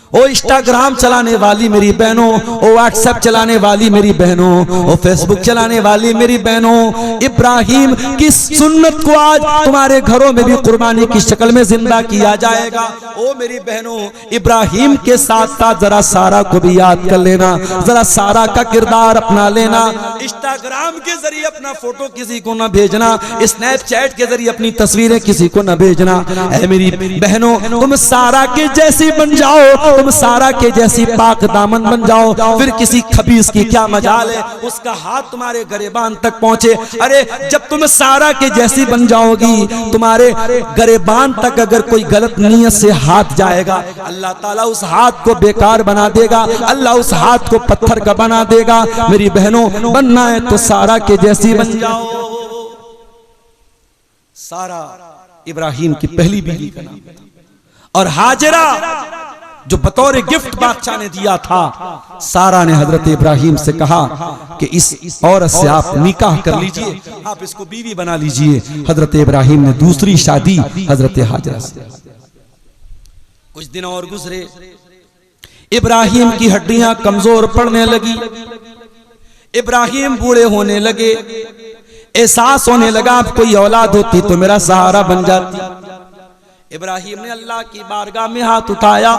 ओ इंस्टाग्राम चलाने वाली मेरी बहनों, ओ व्हाट्सएप चलाने वाली मेरी बहनों, ओ फेसबुक चलाने वाली मेरी बहनों, इब्राहिम की सुन्नत को आज तुम्हारे घरों में भी कुर्बानी की शक्ल में जिंदा किया जाएगा। ओ मेरी बहनों, इब्राहिम के साथ साथ जरा सारा को भी याद कर लेना, जरा सारा का किरदार अपना लेना। इंस्टाग्राम के जरिए अपना फोटो किसी को न भेजना, स्नैपचैट के जरिए अपनी तस्वीरें किसी को न भेजना। ऐ मेरी बहनों, तुम सारा के जैसी बन जाओ, तुम सारा के जैसी पाक दामन बन जाओ, फिर किसी खबीस की क्या मजाल है उसका हाथ तुम्हारे गरेबान तक पहुंचे। अरे जब तुम सारा के जैसी बन जाओगी, तुम्हारे गरेबान तक अगर कोई गलत नीयत से हाथ जाएगा, अल्लाह ताला उस हाथ को बेकार बना देगा, अल्लाह उस हाथ को पत्थर का बना देगा। मेरी बहनों, बनना है तो सारा के जैसी बन जाओ। सारा इब्राहिम की पहली बीवी का नाम और हाजरा जो बतौर गिफ्ट बादशाह ने दिया था। सारा ने हजरत इब्राहिम से कहा कि इस औरत से आप निकाह कर लीजिए, आप इसको बीवी बना लीजिए। हजरत इब्राहिम ने दूसरी शादी हजरत हाजरा से। कुछ दिन और गुजरे, इब्राहिम की हड्डियां कमजोर पड़ने लगी, इब्राहिम बूढ़े होने लगे, एहसास होने लगा अब कोई औलाद होती तो मेरा सहारा बन जाती। इब्राहिम ने अल्लाह की बारगाह में हाथ उठाया,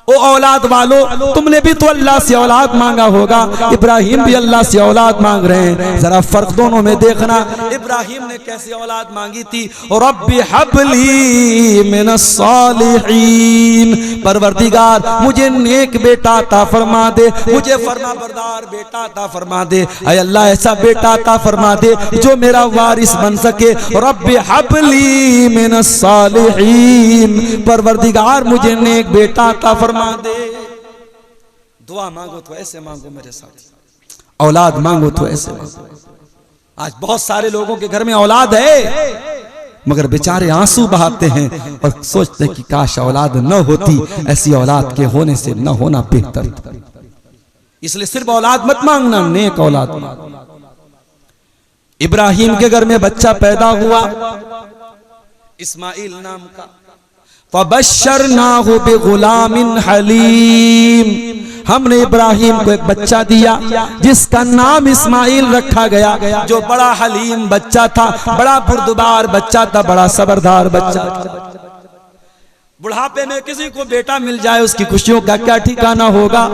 ओ औलाद वालों, तुमने भी तो अल्लाह से औलाद मांगा होगा, इब्राहिम भी अल्लाह से औलाद मांग रहे हैं। जरा फर्क दोनों में देखना। इब्राहिम ने कैसे औलाद मांगी थी? रब्बी हबली मिनस सालिहीन, परवरदिगार मुझे नेक बेटा अता फरमा दे, मुझे फरमा बरदार बेटा अता फरमा दे। ऐ अल्लाह ऐसा बेटा अता फरमा दे जो मेरा वारिस बन सके। रब्बी हबली मिनस सालिहीन, परवरदिगार मुझे नेक बेटा अता फरमा दे। दुआ मांगो तो ऐसे मांगो मेरे साथ, औलाद मांगो तो ऐसे मांगो। आज बहुत सारे लोगों के घर में औलाद है मगर बेचारे आंसू बहाते हैं और सोचते हैं कि काश औलाद न होती, ऐसी औलाद के होने से न होना बेहतर। इसलिए सिर्फ औलाद मत मांगना, नेक औलाद मांगो। इब्राहिम के घर में बच्चा पैदा हुआ इस्माइल नाम का। फबश्शरनाहु बिगुलामिन हलीम, हमने इब्राहिम को एक बच्चा दिया जिसका नाम इस्माइल रखा गया, जो बड़ा हलीम बच्चा था, बड़ा बुर्दबार बच्चा था, बड़ा सबरदार बच्चा था। बुढ़ापे में किसी को बेटा मिल जाए उसकी खुशियों का क्या ठिकाना होगा।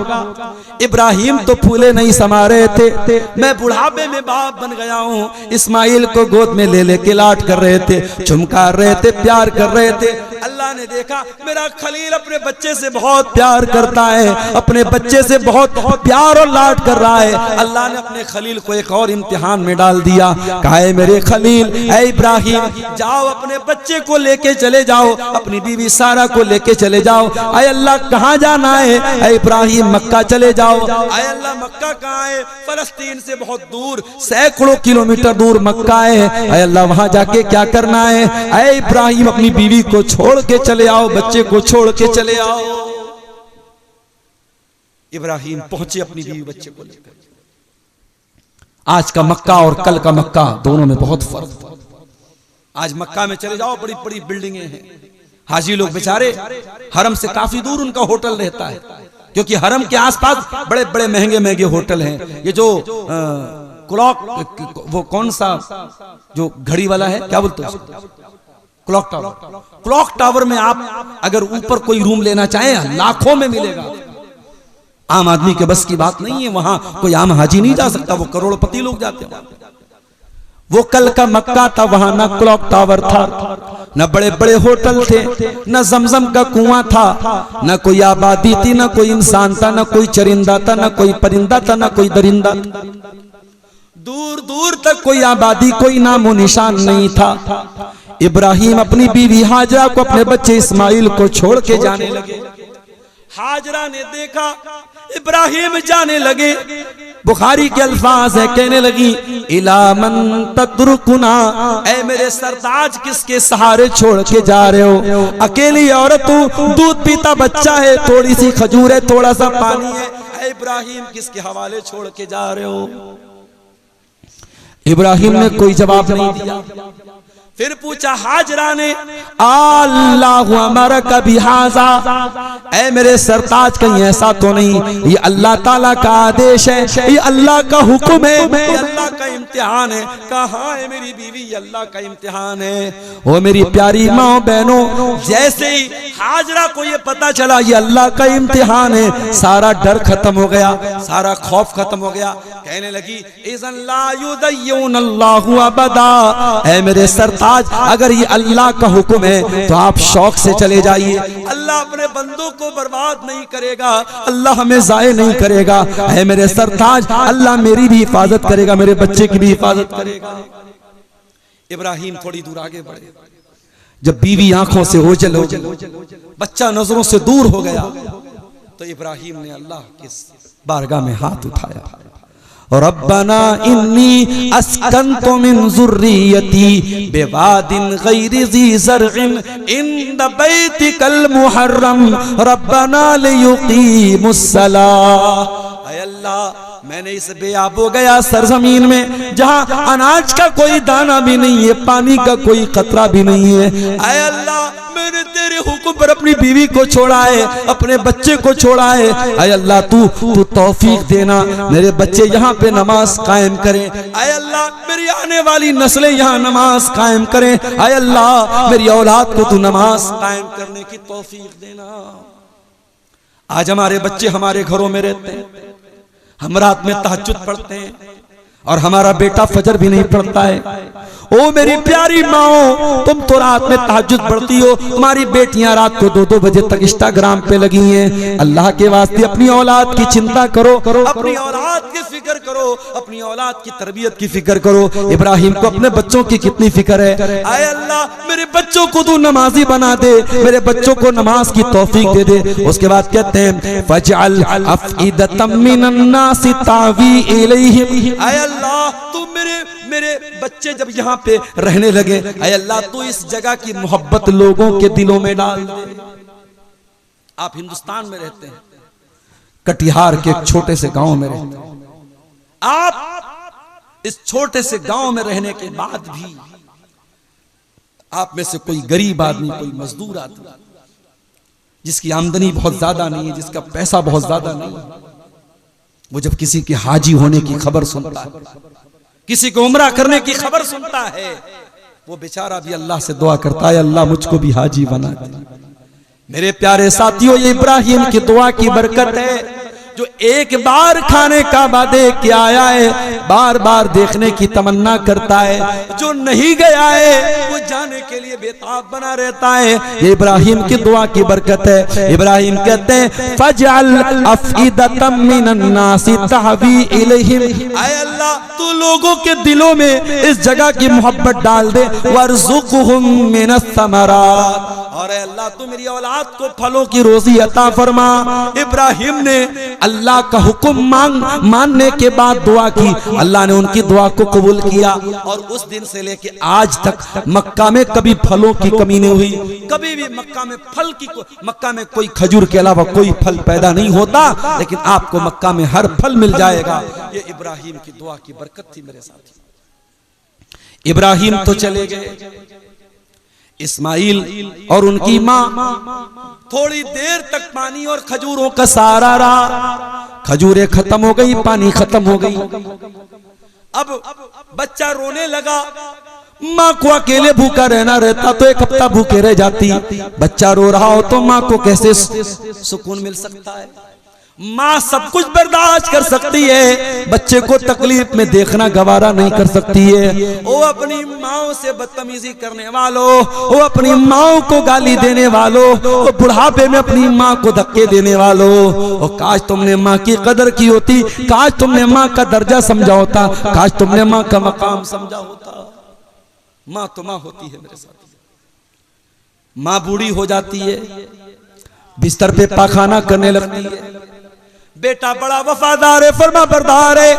इब्राहिम तो फूले नहीं समा रहे थे, मैं बुढ़ापे में बाप बन गया हूँ। इस्माइल को गोद में ले लेके लाड कर रहे थे, चुमकार रहे थे, प्यार कर रहे थे। अल्लाह ने देखा मेरा खलील अपने बच्चे से बहुत प्यार करता है, अपने बच्चे से बहुत प्यार और लाड कर रहा है। अल्लाह ने अपने खलील को एक और इम्तिहान में डाल दिया। कहा है मेरे खलील, ऐ इब्राहिम, जाओ अपने बच्चे को लेके चले जाओ, अपनी बीवी सारा को लेके चले जाओ। आय अल्लाह कहाँ जाना है? ऐ इब्राहिम मक्का चले जाओ। आय अल्लाह मक्का कहाँ है? फलस्तीन से बहुत दूर, सैकड़ों किलोमीटर दूर मक्का है। आय अल्लाह वहां जाके क्या करना है? ऐ इब्राहिम अपनी बीवी को छोड़ के चले आओ, बच्चे को छोड़ के चले आओ। इब्राहिम पहुंचे अपनी बीवी बच्चे को लेकर। आज का मक्का और कल का मक्का दोनों में बहुत फर्क था। आज मक्का में चले जाओ, बड़ी बड़ी बिल्डिंगें हैं, हाजी लोग बेचारे हरम से काफी दूर उनका होटल रहता है, क्योंकि हरम के आसपास बड़े बड़े महंगे महंगे होटल हैं। ये जो क्लॉक, वो कौन सा जो घड़ी वाला है, क्या बोलते हैं उसको? Clock tower. क्लॉक टावर में आप अगर ऊपर कोई रूम लेना चाहें लाखों में मिलेगा। आम आदमी के बस की बात नहीं है, वहां कोई आम हाजी नहीं जा सकता, वो करोड़पति लोग जाते हैं। वो कल का मक्का था, वहां ना क्लॉक टावर था, न बड़े बड़े होटल थे, न जमजम का कुआं था, न कोई आबादी थी, न कोई इंसान था, न कोई चरिंदा था, न कोई परिंदा था, न कोई दरिंदा। दूर दूर तक कोई आबादी, कोई नामो निशान नहीं था। इब्राहिम अपनी बीवी हाजरा को, अपने बच्चे इस्माइल को छोड़ के जाने लगे। हाजरा ने देखा इब्राहिम जाने लगे, बुखारी के अल्फाज है, कहने लगी इला मन तत्रुकुना, ऐ मेरे सरताज किसके सहारे छोड़ के जा रहे हो? अकेली औरत हूं, दूध पीता बच्चा है, थोड़ी सी खजूर है, थोड़ा सा पानी है, ऐ इब्राहिम किसके हवाले छोड़ के जा रहे हो? इब्राहिम ने कोई जवाब नहीं दिया। फिर पूछा हाजरा ने, अल्लाह हमारा कभी हाजा, ऐ मेरे सरताज कहीं ऐसा तो नहीं, ये अल्लाह ताला का आदेश है, ये अल्लाह का हुक्म है, ये अल्लाह का इम्तिहान है? कहाँ है मेरी बीवी? ये अल्लाह का इम्तिहान है। वो मेरी प्यारी माँ बहनों, जैसे ही हाजरा को ये पता चला ये अल्लाह का इम्तिहान है, सारा डर खत्म हो गया, सारा खौफ खत्म हो गया। कहने लगी इज़न ला युदय्युन अल्लाहु अबदा, ऐ मेरे सरताज अगर ये अल्लाह का हुक्म है तो आप शौक से चले जाइए, अल्लाह अपने बंदों को बर्बाद नहीं करेगा, अल्लाह हमें जाये नहीं करेगा। है मेरे सरताज, अल्लाह मेरी भी हिफाजत करेगा, मेरे बच्चे की भी हिफाजत करेगा। इब्राहिम थोड़ी दूर आगे बढ़े, जब बीवी आंखों से ओझल हो गई, बच्चा नजरों से दूर हो गया, तो इब्राहिम ने अल्लाह की बारगाह में हाथ उठाया, रब्बना इन्नी अस्कंतु मिन ज़ुर्रियती बिवादिन गैरि ज़ी ज़र्इन इंद बैतिकल मुहर्रम रब्बना लियुक़ीमुस्सलाह। ऐ अल्लाह, मैंने इस बेआब हो गया सरजमीन में जहां अनाज का कोई दाना भी नहीं है, पानी का कोई कतरा भी नहीं है, ऐ अल्लाह मैंने तेरे हुक्म पर अपनी बीवी को छोड़ा है, अपने बच्चे को छोड़ा है, ऐ अल्लाह तू तौफीक देना, मेरे बच्चे यहाँ पे नमाज कायम करें, ऐ अल्लाह मेरी आने वाली नस्लें यहाँ नमाज कायम करें, ऐ अल्लाह मेरी औलाद को तू नमाज कायम करने की तौफीक देना। आज हमारे बच्चे हमारे घरों में रहते हैं, हम रात में तहज्जुद पढ़ते हैं और हमारा बेटा फजर भी नहीं पढ़ता है। ओ मेरी प्यारी माओ, तुम तो रात में तहज्जुद पढ़ती हो, तुम्हारी बेटियां रात को 2-2 बजे तक इंस्टाग्राम पे लगी हैं। अल्लाह के वास्ते अपनी औलाद की चिंता करो, अपनी औलाद की फिक्र करो, अपनी औलाद की तरबियत की फिक्र करो। इब्राहिम को अपने बच्चों की कितनी फिक्र है। आए अल्लाह मेरे बच्चों को तू नमाजी बना दे, मेरे बच्चों को नमाज की तौफीक दे दे। उसके बाद कहते हैं फजअल अफइदतम मिनन नास तावी इलैहिम, आए अल्लाह तू मेरे बच्चे जब यहाँ पे रहने लगे, ऐ अल्लाह तू इस जगह की मोहब्बत लोगों के दिलों में डाल दे। आप हिंदुस्तान में रहते हैं, कटिहार के एक छोटे से गांव में रहते हैं, आप इस छोटे से गांव में रहने के बाद भी आप में से कोई गरीब आदमी, कोई मजदूर आदमी जिसकी आमदनी बहुत ज्यादा नहीं है, जिसका पैसा बहुत ज्यादा नहीं है, वो जब किसी के हाजी होने की खबर सुनता है, किसी को उम्रा करने की खबर सुनता है, वो बेचारा भी अल्लाह से दुआ करता है अल्लाह मुझको भी हाजी बना दे। मेरे प्यारे साथियों, ये इब्राहिम की दुआ की बरकत है, जो एक बार खाने का वादे किया आया है, बार बार देखने की तमन्ना करता है, जो नहीं गया है वो जाने के लिए बेताब बना रहता है। ये इब्राहिम की दुआ की बरकत है। इब्राहिम कहते हैं फजअल अफइदतम मिनन नासी तहवी इलैहिम, ऐ अल्लाह तू लोगों के दिलों में इस जगह की मोहब्बत डाल दे, वरज़ुक़हुम मिनस समरात, और अल्लाह तू मेरी औलाद को फलों की रोजी अता फरमा। इब्राहिम ने अल्लाह का हुक्म मानने के बाद दुआ की, अल्लाह ने उनकी दुआ को कबूल किया, और उस दिन से लेके आज तक मक्का में कभी फलों की कमी नहीं हुई। कभी भी मक्का में कोई खजूर के अलावा कोई फल पैदा नहीं होता, लेकिन आपको मक्का में हर फल मिल जाएगा। ये इब्राहिम की दुआ की बरकत थी मेरे साथी। इब्राहिम तो चले गए, इस्माइल और उनकी माँ थोड़ी देर तक पानी और खजूरों का सहारा रहा। खजूरें खत्म हो गई, पानी खत्म हो गई। अब बच्चा रोने लगा, माँ को अकेले भूखा रहना रहता तो एक हफ्ता भूखे रह जाती। बच्चा रो रहा हो तो माँ को कैसे सुकून मिल सकता है। माँ सब कुछ बर्दाश्त कर सकती है, बच्चे को तकलीफ में देखना गवारा नहीं कर सकती है। वो अपनी माँ से बदतमीजी करने वालों, वो अपनी माँ को गाली देने वालों, वो बुढ़ापे में अपनी माँ को धक्के देने वालों, वो काश तुमने माँ की कदर की होती, काश तुमने माँ का दर्जा समझा होता, काश तुमने माँ का मकाम समझा होता। माँ तो माँ होती है मेरे साथ। माँ बूढ़ी हो जाती है, बिस्तर पे पाखाना करने लगती है। बेटा बड़ा वफादार है, फरमाबरदार है।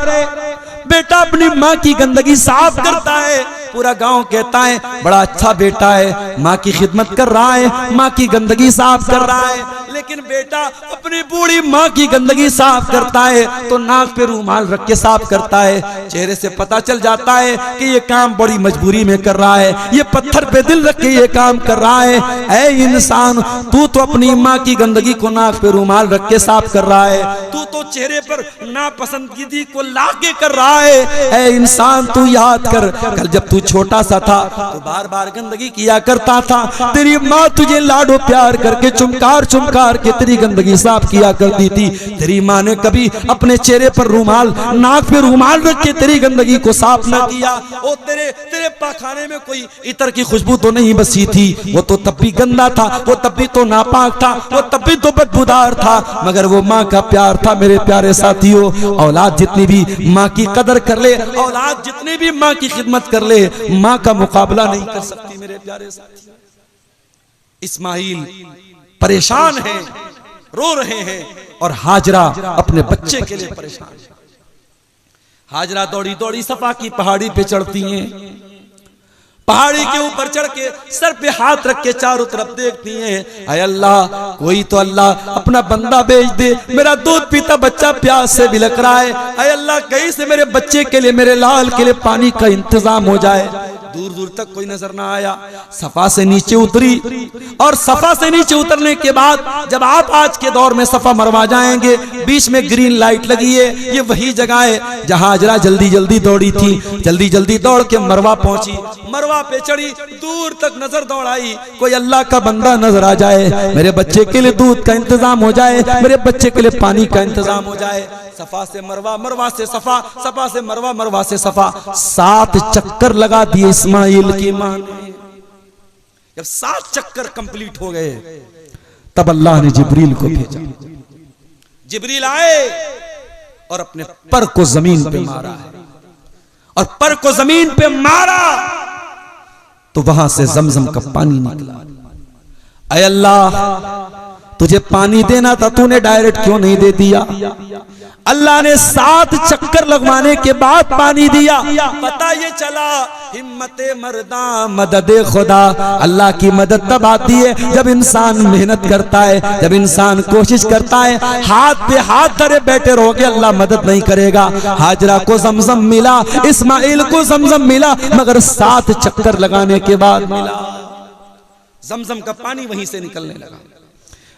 बेटा अपनी माँ की गंदगी साफ करता है, पूरा गांव कहता है बड़ा अच्छा बेटा है, माँ की खिदमत कर रहा है, माँ की गंदगी साफ कर रहा है। लेकिन बेटा अपनी बूढ़ी माँ की गंदगी साफ करता है तो नाक पे रूमाल रख के साफ करता है। चेहरे से पता चल जाता है कि ये काम बड़ी मजबूरी में कर रहा है, ये पत्थर पे दिल रख के ये काम कर रहा है। ऐ इंसान, तू तो अपनी माँ की गंदगी को नाक पे रूमाल रख के साफ कर रहा है, तू तो चेहरे पर नापसंदगी को लाके कर रहा है। ऐ इंसान, तू याद कर, कल जब तू छोटा सा था तो बार बार गंदगी किया करता था, तेरी माँ तुझे लाडो प्यार करके चुमकार चुमकार के तेरी गंदगी साफ किया करती थी। तेरी माँ ने कभी अपने चेहरे पर रूमाल, नाक पे रूमाल रख के तेरी गंदगी को साफ ना किया। ओ तेरे पाखाने में कोई इत्र की खुशबू तो नहीं बसी थी, वो तो तब भी गंदा था, वो तब भी तो नापाक था, वो तब भी तो बदबूदार था, मगर वो माँ का प्यार था। मेरे प्यारे साथियों, औलाद जितनी भी माँ की कदर कर ले, औलाद जितनी भी माँ की खिदमत कर ले, माँ का मुकाबला नहीं कर सकती। मेरे प्यारे साथियों, इस्माइल परेशान हैं, रो रहे हैं, और हाजरा अपने बच्चे के लिए परेशान है। हाजरा दौड़ी दौड़ी सफा की पहाड़ी पे चढ़ती हैं। पहाड़ी के ऊपर चढ़ के सर पे हाथ रख के चारों तरफ देखती हैं, अय अल्लाह, कोई तो अल्लाह अपना बंदा भेज दे, मेरा दूध पीता बच्चा प्यास से बिलख रहा है। अय अल्लाह, कहीं से मेरे बच्चे के लिए, मेरे लाल के लिए पानी का इंतजाम हो जाए। दूर दूर तक कोई नजर ना आया। सफा से नीचे उतरी, और सफा से नीचे उतरने के बाद जब आप आज के दौर में सफा मरवा जाएंगे, बीच में ग्रीन लाइट लगी है, ये वही जगह है जहां हाजरा जल्दी जल्दी दौड़ी थी। जल्दी जल्दी दौड़ के मरवा पहुंची, मरवा पे चढ़ी, दूर तक नजर दौड़ाई, कोई अल्लाह का बंदा नजर आ जाए, मेरे बच्चे के लिए दूध का इंतजाम हो जाए, मेरे बच्चे के लिए पानी का इंतजाम हो जाए। सफा से मरवा, मरवा से सफा, सफा से मरवा, मरवा से सफा, 7 चक्कर लगा दिए इस्माइल की मां ने। जब 7 चक्कर कंप्लीट हो गए, तब अल्लाह ने जिब्रील को भेजा। जिब्रील आए और अपने पर को जमीन पे मारा है, और पर को जमीन पे मारा तो वहां से जमजम का पानी निकला। अय अल्लाह, तुझे पानी देना था, तूने डायरेक्ट क्यों नहीं दे दिया? अल्लाह ने 7 चक्कर लगवाने के बाद पानी दिया। पता ये चला, हिम्मते मर्दा मदद खुदा, अल्लाह की मदद तब आती है जब इंसान मेहनत करता है, जब इंसान कोशिश करता है। हाथ पे हाथ धरे बैठे रहोगे, अल्लाह मदद नहीं करेगा। हाजरा को जमजम मिला, इस्माइल को जमजम मिला, मगर 7 चक्कर लगाने के बाद मिला। जमजम का पानी वहीं से निकलने लगा।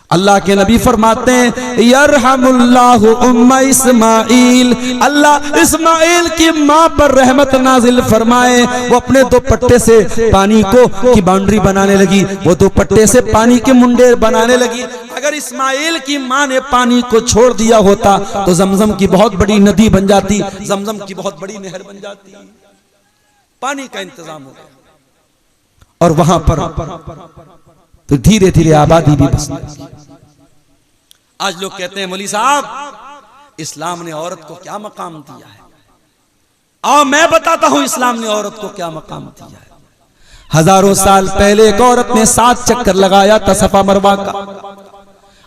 अल्लाह के नबी फरमाते हैं, यरहमुल्लाहु उम्मा इस्माइल, अल्लाह इस्माइल की माँ पर रहमत नाजिल फरमाए। वो अपने 2 पट्टे से पानी को की बाउंड्री बनाने लगी, वो 2 पट्टे से पानी के मुंडे बनाने लगी। अगर इस्माइल की माँ ने पानी को छोड़ दिया होता तो जमजम की बहुत बड़ी नदी बन जाती, जमजम की बहुत बड़ी नहर बन जाती। पानी का इंतजाम हो गया, और वहां पर तो धीरे धीरे आबादी भी बसने लगी। आज लोग कहते हैं, मौलवी साहब, इस्लाम ने औरत को क्या मकाम दिया है? आओ मैं बताता हूं इस्लाम ने औरत को क्या मकाम दिया है। हजारों साल पहले एक औरत ने 7 चक्कर लगाया था सफा मरवा का।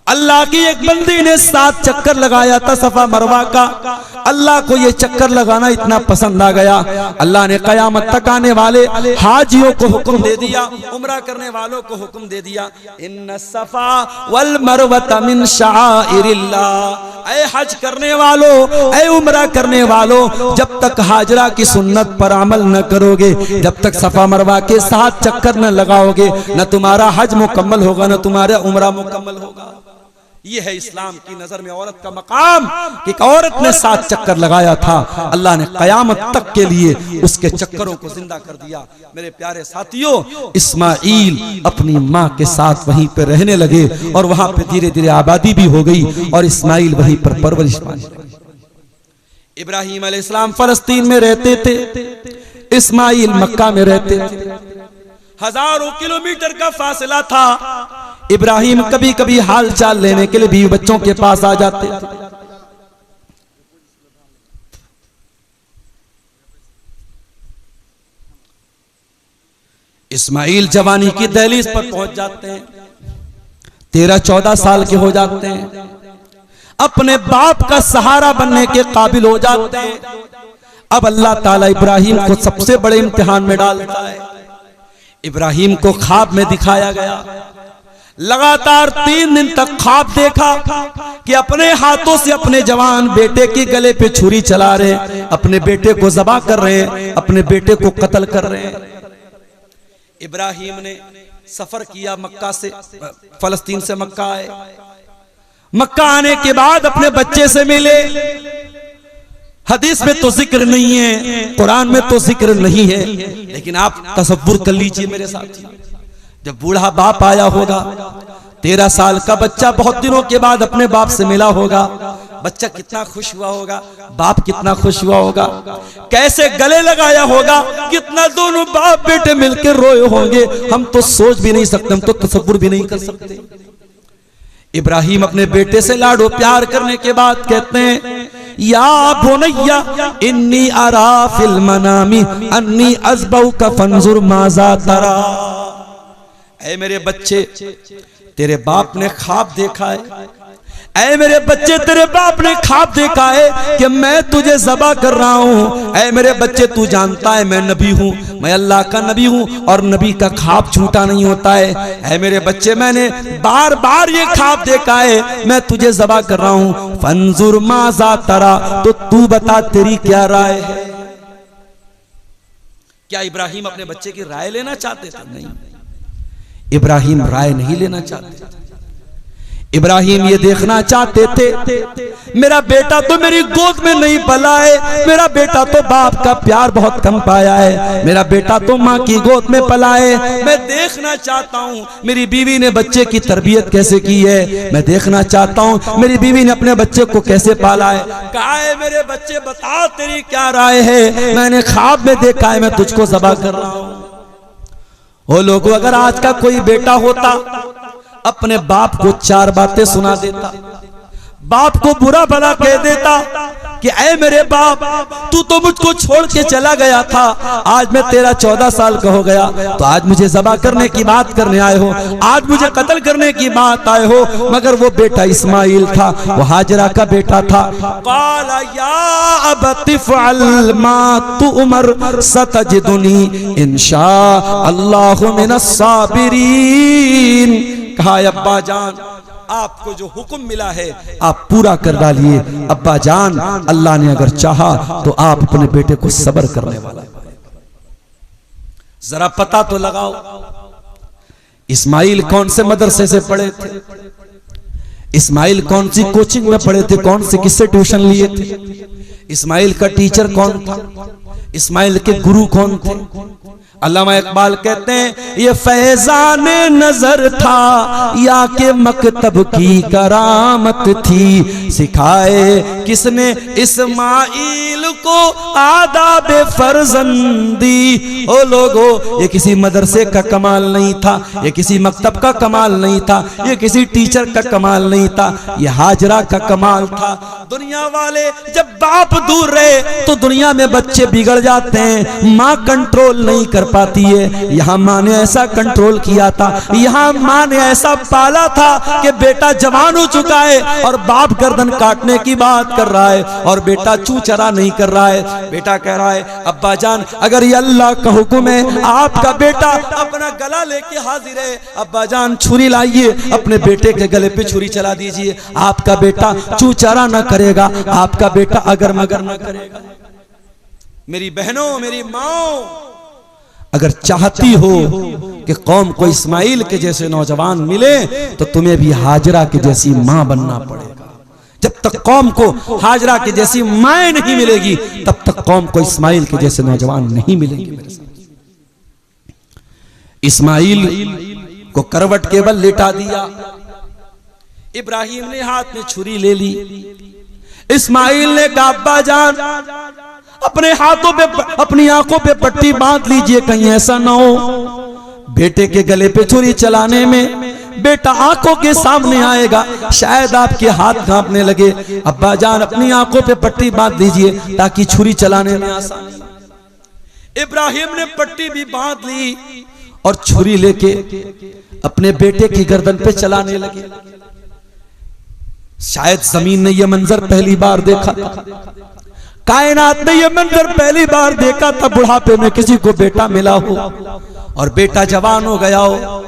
अल्लाह की एक बंदी ने 7 चक्कर लगाया था सफा मरवा का। अल्लाह को ये चक्कर लगाना इतना पसंद आ गया, अल्लाह ने कयामत तक आने वाले हाजियों को हुक्म दे दिया, उम्रा करने वालों को हुक्म दे दिया, इन्ना सफा वल मरवता मिन शाइरिल्लाह। ऐ हज करने वालों, ऐ उम्रा करने वालों, जब तक हाजरा की सुन्नत पर अमल न करोगे, जब तक सफा मरवा के 7 चक्कर न लगाओगे, न तुम्हारा हज मुकम्मल होगा, न तुम्हारा उम्रा मुकम्मल होगा। ये है इस्लाम की नजर में औरत का मकाम। कि औरत ने 7 चक्कर लगाया था, अल्लाह ने कयामत तक के लिए उसके चक्करों को जिंदा कर दिया। मेरे प्यारे साथियों, इस्माइल अपनी माँ के साथ वहीं पे रहने लगे, और वहां पे धीरे धीरे आबादी भी हो गई, और इस्माइल वहीं पर परवरिश पाने लगे। इब्राहिम अलैहिस्सलाम फलस्तीन में रहते थे, इस्माइल मक्का में रहते थे। हजारों किलोमीटर का फासला था। इब्राहिम कभी कभी हाल चाल लेने के लिए बीवी बच्चों के पास आ जाते थे। इस्माइल जवानी की दहलीज पर पहुंच जाते हैं, 13-14 साल के हो जाते हैं, अपने बाप का सहारा बनने के काबिल हो जाते हैं। अब अल्लाह ताला इब्राहिम को सबसे बड़े इम्तिहान में डालता है। इब्राहिम को ख्वाब में दिखाया गया, लगातार 3 दिन तक ख्वाब देखा कि अपने हाथों से अपने जवान बेटे के गले पे छुरी चला रहे हैं, अपने बेटे को ज़बह कर रहे हैं, अपने बेटे को कत्ल कर रहे हैं। इब्राहिम ने सफर किया मक्का से, फलस्तीन से मक्का आए। मक्का आने के बाद अपने बच्चे से मिले। हदीस में तो जिक्र नहीं है, कुरान में तो जिक्र नहीं है, लेकिन आप तसव्वुर कर लीजिए मेरे साथ, जब बूढ़ा बाप आया होगा, 13 साल का बच्चा बहुत दिनों के बाद अपने बाप से मिला होगा, बच्चा कितना खुश हुआ होगा, बाप कितना खुश हुआ होगा, कैसे गले लगाया होगा, कितना दोनों बाप बेटे मिलकर रोए होंगे, हम तो सोच भी नहीं सकते, हम तो तसव्वुर भी नहीं कर सकते। इब्राहिम अपने बेटे से लाडो प्यार करने के बाद कहते हैं, या बुनैया इन्नी अरा फिल मनामी अन्नी अज़बहुका फंजुर माज़ा तरा। ऐ मेरे बच्चे, तेरे बाप ने ख्वाब देखा है, ऐ मेरे बच्चे तेरे बाप ने ख्वाब देखा है कि मैं तुझे ज़बह कर रहा हूँ। ऐ मेरे बच्चे, तू जानता है मैं नबी हूँ, मैं अल्लाह का नबी हूँ और नबी का ख्वाब झूठा नहीं होता है। ऐ मेरे बच्चे, मैंने बार बार ये ख्वाब देखा है, मैं तुझे ज़बह कर रहा हूँ। फंजुर माज़ा तरा, तो तू बता तेरी क्या राय है। क्या इब्राहिम अपने बच्चे की राय लेना चाहते थे? नहीं, इब्राहिम राय नहीं लेना चाहते थे। इब्राहिम ये देखना चाहते थे, मेरा बेटा तो मेरी गोद में नहीं पला है, मेरा बेटा तो बाप का प्यार बहुत कम पाया है, मेरा बेटा तो माँ की गोद में पला है। मैं देखना चाहता हूँ मेरी बीवी ने बच्चे की तरबियत कैसे की है, मैं देखना चाहता हूँ मेरी बीवी ने अपने बच्चे को कैसे पाला है। कहा है मेरे बच्चे, बता तेरी क्या राय है, मैंने ख्वाब में देखा है, मैं तुझको ज़बह कर रहा हूँ। ओ लोगों, अगर आज का कोई बेटा होता, अपने बाप को 4 बातें सुना देता, बाप को बुरा भला कह देता कि ऐ मेरे बाप, तू तो मुझको छोड़ के चला गया था, आज मैं तेरा 14 साल का हो गया, तो आज मुझे ज़बह करने की बात करने आए हो, आज मुझे कत्ल करने की बात आए हो। मगर वो बेटा इस्माइल था, वो हाजरा का बेटा था। क़ाला या अबति फ़अल मा तुअमर सतजिदुनी इंशाअल्लाहु मिनस साबिरीन। कहा, अब्बा जान, आपको जो हुक्म मिला है आप पूरा कर डालिए। अब्बा जान, अल्लाह ने अगर चाहा तो आप अपने बेटे को सब्र करने वाला। जरा पता तो लगाओ, इस्माइल कौन से मदरसे से पढ़े थे, इस्माइल कौन सी कोचिंग में पढ़े थे, कौन से किससे ट्यूशन लिए थे, इस्माइल का टीचर कौन था, इस्माइल के गुरु कौन थे। अल्लामा इकबाल कहते हैं, ये फैजान नजर था या के मकतब की करामत थी, सिखाए किसने इस्माइल को आदाब फर्जंदी। ओ लोगो, ये किसी मदरसे का कमाल नहीं था, ये किसी मकतब का कमाल नहीं था, ये किसी टीचर का कमाल नहीं था, ये हाजरा का कमाल था। दुनिया वाले जब बाप दूर रहे तो दुनिया में बच्चे बिगड़ जाते हैं, माँ कंट्रोल नहीं कर पाती है। यहाँ माँ ने ऐसा कंट्रोल किया था, यहाँ माँ ने ऐसा पाला था कि बेटा जवान हो चुका है और बाप गर्दन काटने की बात कर रहा है और बेटा चू चरा नहीं कर रहा है। बेटा कह रहा है, अब्बा जान, अगर ये अल्लाह का हुक्म है, आपका बेटा अपना गला लेके हाजिर है, अब्बा जान छुरी लाइए, अपने बेटे के गले पे छुरी चला दीजिए। आपका बेटा चू चरा न करेगा, आपका बेटा अगर मगर न करेगा। मेरी बहनों, मेरी माओ, अगर चाहती हो कि कौम को इस्माइल के जैसे नौजवान मिले तो तुम्हें भी हाजरा की जैसी मां बनना पड़ेगा। जब तक कौम को हाजरा की जैसी मां नहीं मिलेगी तब तक कौम को इस्माइल के जैसे नौजवान नहीं मिलेंगे। इस्माइल को करवट के बल लिटा दिया, इब्राहिम ने हाथ में छुरी ले ली। इस्माइल ने कहा, अब्बा जान, अपने हाथों पे, अपनी आंखों पे पट्टी बांध लीजिए, कहीं ऐसा ना हो बेटे के गले पे छुरी चलाने में बेटा आंखों के सामने आएगा, शायद आपके हाथ कांपने लगे। अब्बा जान, अपनी आंखों पे पट्टी बांध दीजिए ताकि छुरी चलाने में आसानी। इब्राहिम ने पट्टी भी बांध ली और छुरी लेके अपने बेटे की गर्दन पे चलाने लगे। शायद जमीन ने यह मंजर पहली बार देखा था, कायनात ने यह मंजर पहली बार देखा था, बुढ़ापे में किसी को बेटा मिला हो और बेटा जवान हो गया हो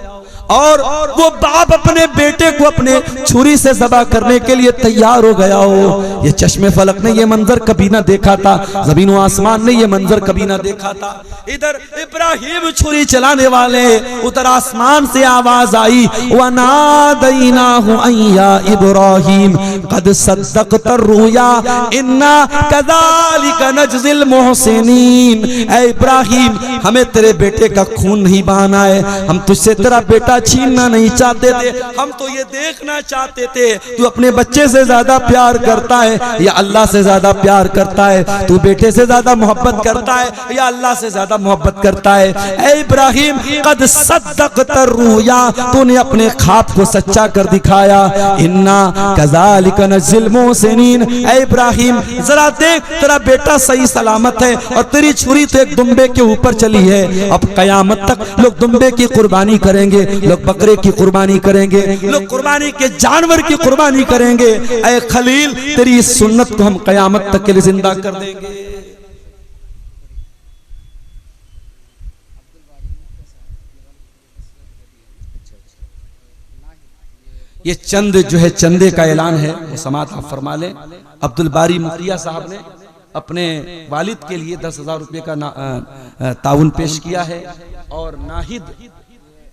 और वो बाप अपने बेटे को अपने छुरी से ज़बह करने के लिए तैयार हो गया हो। ये चश्मे फलक ने ये मंजर कभी ना देखा था, ज़मीन व आसमान ने ये मंजर कभी ना देखा था। इधर इब्राहिम छुरी चलाने वाले, उधर आसमान से आवाज आई, वनादैनाहु अय्या इब्राहिम कद सद्दक़ता रुया इन्ना कज़ालिका नज्ज़िल मुहसिनीन। ऐ इब्राहिम, हमें तेरे बेटे का खून नहीं बहाना है, हम तुझसे तेरा बेटा छीनना नहीं चाहते थे, हम तो ये देखना चाहते थे तू अपने बच्चे से ज्यादा प्यार करता है या अल्लाह से ज्यादा प्यार करता है, तू बेटे से ज्यादा मोहब्बत करता है या अल्लाह से ज्यादा मोहब्बत करता है। ऐ इब्राहिम कद सद्दक़ता रुया, तूने अपने ख्वाब को सच्चा कर दिखाया। इन्ना कज़ालिका नज्ज़िल मुहसिनीन। ऐ इब्राहिम जरा देख, तेरा बेटा सही सलामत है और तेरी छुरी तो एक दुम्बे के ऊपर चली है। अब कयामत तक लोग दुम्बे की कुर्बानी करेंगे, लोग बकरे की कुर्बानी करेंगे, लोग कुर्बानी के जानवर की कुर्बानी करेंगे। ऐ खलील, तेरी इस सुन्नत को हम कयामत तक के लिए जिंदा कर देंगे। ये चंद जो है, चंदे का ऐलान है, वो समात आप फरमा लें। अब्दुल बारी मुतिया साहब ने अपने वालिद के लिए 10,000 रुपये का ताउन पेश किया है और नाहिद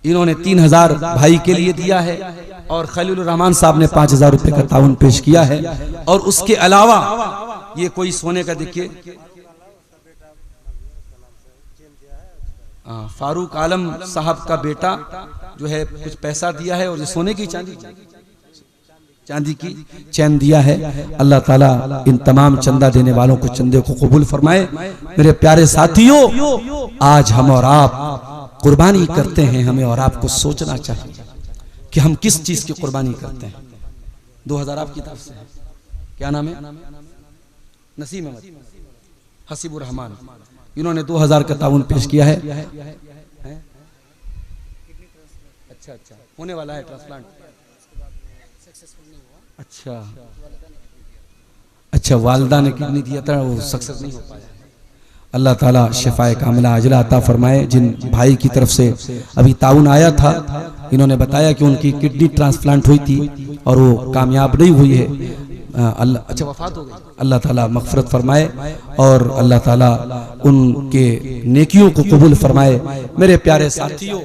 इन्होंने 3,000 भाई के लिए दिया है और खलीलुर रहमान साहब ने 5,000 रुपये का ताउन पेश किया है। और उसके अलावा ये कोई सोने का, देखिए फारूक आलम साहब का बेटा जो है कुछ पैसा दिया है और ये सोने की चांदी की चैन दिया है। अल्लाह ताला इन तमाम चंदा देने वालों को चंदे को कबूल फरमाए। मेरे प्यारे साथियों, आज हम और आप कुर्बानी करते हैं, हमें और आपको सोचना चाहिए कि हम किस चीज की कुर्बानी करते हैं। 2000 आपकी तरफ से है, क्या नाम है? नसीम अहमद, हसीबुर रहमान, इन्होंने 2000 का ताउन पेश किया है। अच्छा अच्छा, होने वाला है ट्रांसप्लांट। अच्छा, वालदा ने किडनी दिया था, वो सक्सेस नहीं हो पाया। अल्लाह ताला शिफाए कामिला अजला अता फरमाए। जिन भाई की तरफ से अभी ताउन आया था, इन्होंने बताया कि उनकी किडनी ट्रांसप्लांट हुई थी और वो कामयाब नहीं हुई है। अच्छा, वफात हो गई। अल्लाह ताला मग़फ़िरत फरमाए और अल्लाह ताला उनके नेकियों को कबूल फरमाए। मेरे प्यारे साथियों,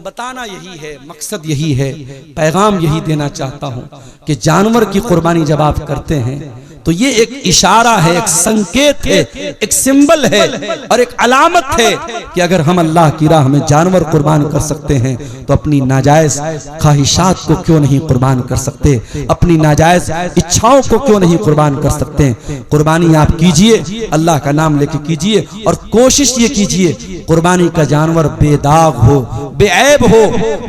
बताना यही है, मकसद यही है, पैगाम यही देना चाहता हूँ कि जानवर की कुर्बानी जब आप करते हैं तो ये एक इशारा है, एक संकेत है, एक सिंबल है और एक अलामत है कि अगर हम अल्लाह की राह में जानवर कुर्बान कर सकते हैं तो अपनी नाजायज ख्वाहिशात को क्यों नहीं कुर्बान कर सकते, अपनी नाजायज इच्छाओं को क्यों नहीं कुर्बान कर सकते। कुर्बानी आप कीजिए, अल्लाह का नाम लेके कीजिए और कोशिश ये कीजिए कुर्बानी का जानवर बेदाग हो, बेऐब हो।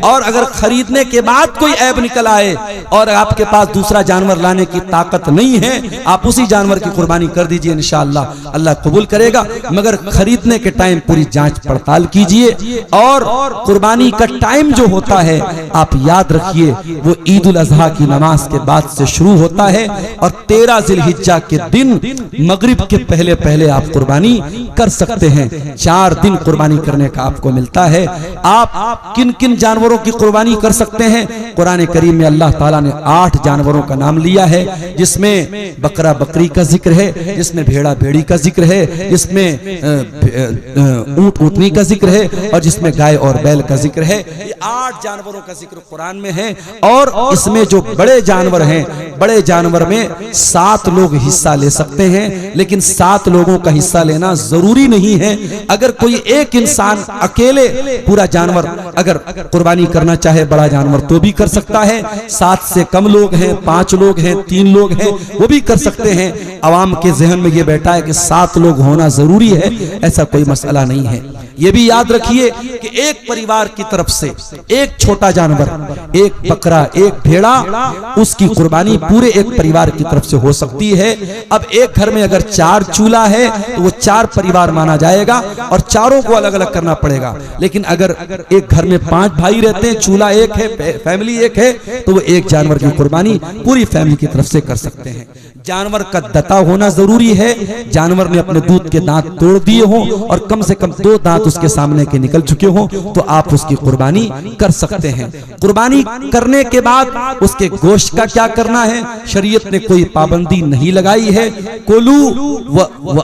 और अगर खरीदने के बाद कोई ऐब निकल आए और आपके पास दूसरा जानवर लाने की ताकत नहीं है, आप उसी जानवर की कुर्बानी कर दीजिए, इंशाअल्लाह अल्लाह कबूल करेगा। मगर खरीदने के टाइम पूरी जांच पड़ताल कीजिए और कुर्बानी का टाइम जो होता है आप याद रखिए, वो ईद उल अजहा की नमाज के बाद से शुरू होता है और 13 जिलहिज्जा के दिन मगरिब के पहले पहले आप कुर्बानी कर सकते हैं। 4 दिन कुर्बानी करने का आपको मिलता है। आप किन किन जानवरों की कुर्बानी कर सकते हैं? कुरान करीम में अल्लाह ताला ने 8 जानवरों का नाम लिया है, जिसमें बकरा बकरी का जिक्र है, जिसमें भेड़ा भेड़ी का जिक्र है, जिसमें ऊंट ऊंटनी का जिक्र है और जिसमें गाय और बैल का जिक्र है। ये 8 जानवरों का जिक्र कुरान में है। और इसमें जो बड़े जानवर हैं, बड़े जानवर में 7 लोग हिस्सा ले सकते हैं, लेकिन 7 लोगों का हिस्सा लेना जरूरी नहीं है। अगर कोई एक इंसान अकेले पूरा जानवर अगर कुर्बानी करना चाहे, बड़ा जानवर, तो भी कर सकता है। 7 से कम लोग हैं, 5 लोग हैं, 3 लोग हैं, वो भी कर सकते हैं। आवाम के जहन में ये बैठा है कि 7 लोग होना जरूरी है, ऐसा कोई मसला नहीं है। ये भी याद रखिए कि एक परिवार की तरफ से एक छोटा जानवर, एक बकरा, एक भेड़ा, उसकी कुर्बानी पूरे एक परिवार की तरफ से हो सकती है। अब एक घर में अगर 4 चूल्हा है तो वो 4 परिवार माना जाएगा और चारों को अलग अलग करना पड़ेगा। लेकिन अगर एक घर में 5 भाई रहते हैं, चूल्हा एक है, फैमिली एक है, तो वो एक जानवर की कुर्बानी पूरी फैमिली की तरफ से कर सकते हैं। जानवर का दता होना जरूरी है। जानवर ने अपने दूध के दांत तोड़ दिए हों और कम से कम 2 दांत उसके सामने के निकल चुके हों तो आप उसकी कुर्बानी कर सकते हैं। कुर्बानी करने के बाद उसके गोश्त का क्या करना है, शरीयत ने कोई पाबंदी नहीं लगाई है। कोलू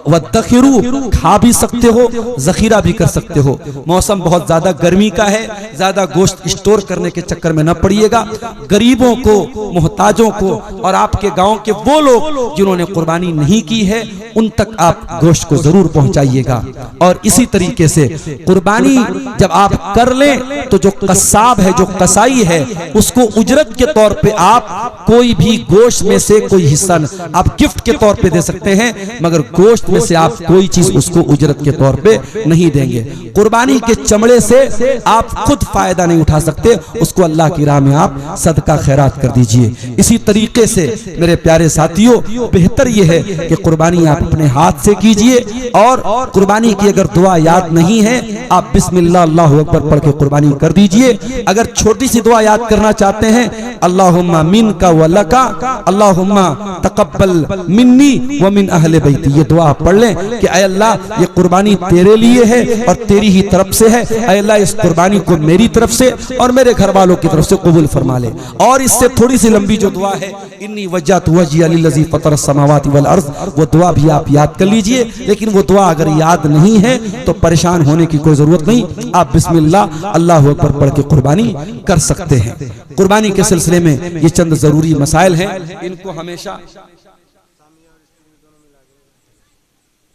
व दखिरू, खा भी सकते हो, जखीरा भी कर सकते हो। मौसम बहुत ज्यादा गर्मी का है, ज्यादा गोश्त स्टोर करने के चक्कर में न पड़िएगा। गरीबों को, मोहताजों को और आपके गांव के वो लोग जिन्होंने कुर्बानी नहीं की है उन तक आप गोश्त को जरूर पहुंचाइएगा। और इसी तरीके से कुर्बानी जब आप कर लें तो जो कसाब है, जो कसाई है, उसको उजरत के तौर पे आप कोई भी गोश्त में से कोई हिस्सा आप गिफ्ट के तौर पे दे सकते हैं, मगर गोश्त में से आप कोई चीज उसको उजरत के तौर पे नहीं देंगे। कुर्बानी के चमड़े से आप खुद फायदा नहीं उठा सकते, उसको अल्लाह की राह में आप सदका खैरात कर दीजिए। इसी तरीके से मेरे प्यारे साथियों, बेहतर यह है कि कुर्बानी आप अपने हाथ से कीजिए। और कुर्बानी की अगर दुआ याद नहीं है, आप बिस्मिल्लाह अल्लाहु अकबर पढ़ के कुर्बानी कर दीजिए। अगर छोटी सी दुआ याद करना चाहते हैं, अल्लाहुम्मा मिनका व लका, अल्लाहुम्मा तकब्बल मिन्नी व मिन अहले बैती, ये दुआ पढ़ लें कि ऐ अल्लाह, ये कुर्बानी तेरे लिए है और तेरी ही तरफ से है। ऐ अल्लाह, इस कुर्बानी को मेरी तरफ से और मेरे घर वालों की तरफ से कबूल फरमा ले। और इससे थोड़ी सी लंबी जो दुआ है, इन्नी वज्जहतु वजहिया लिल्लज़ी फ़तरा समावाति वल अर्ज़, वो दुआ भी आप याद कर लीजिए। लेकिन वो दुआ अगर याद नहीं है तो परेशान होने की कोई जरूरत नहीं, आप बिस्मिल्लाह अल्लाहु अकबर पढ़ के कुर्बानी कर सकते हैं। कुर्बानी के सिलसिले में ये चंद जरूरी मसाइल हैं, इनको हमेशा।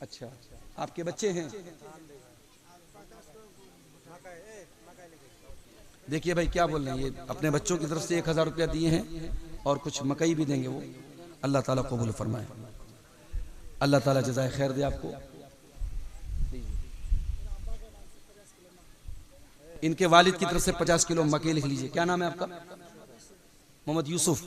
अच्छा, आपके बच्चे हैं? देखिए भाई क्या बोल रहे हैं, ये अपने बच्चों की तरफ से 1000 रुपया दिए हैं और कुछ मकई भी देंगे। वो अल्लाह ताला कबूल फरमाए, अल्लाह ताला जज़ाए खैर दे आपको। इनके वालिद की तरफ से 50 किलो मकई लिख लीजिए। क्या नाम है आपका? मोहम्मद यूसुफ।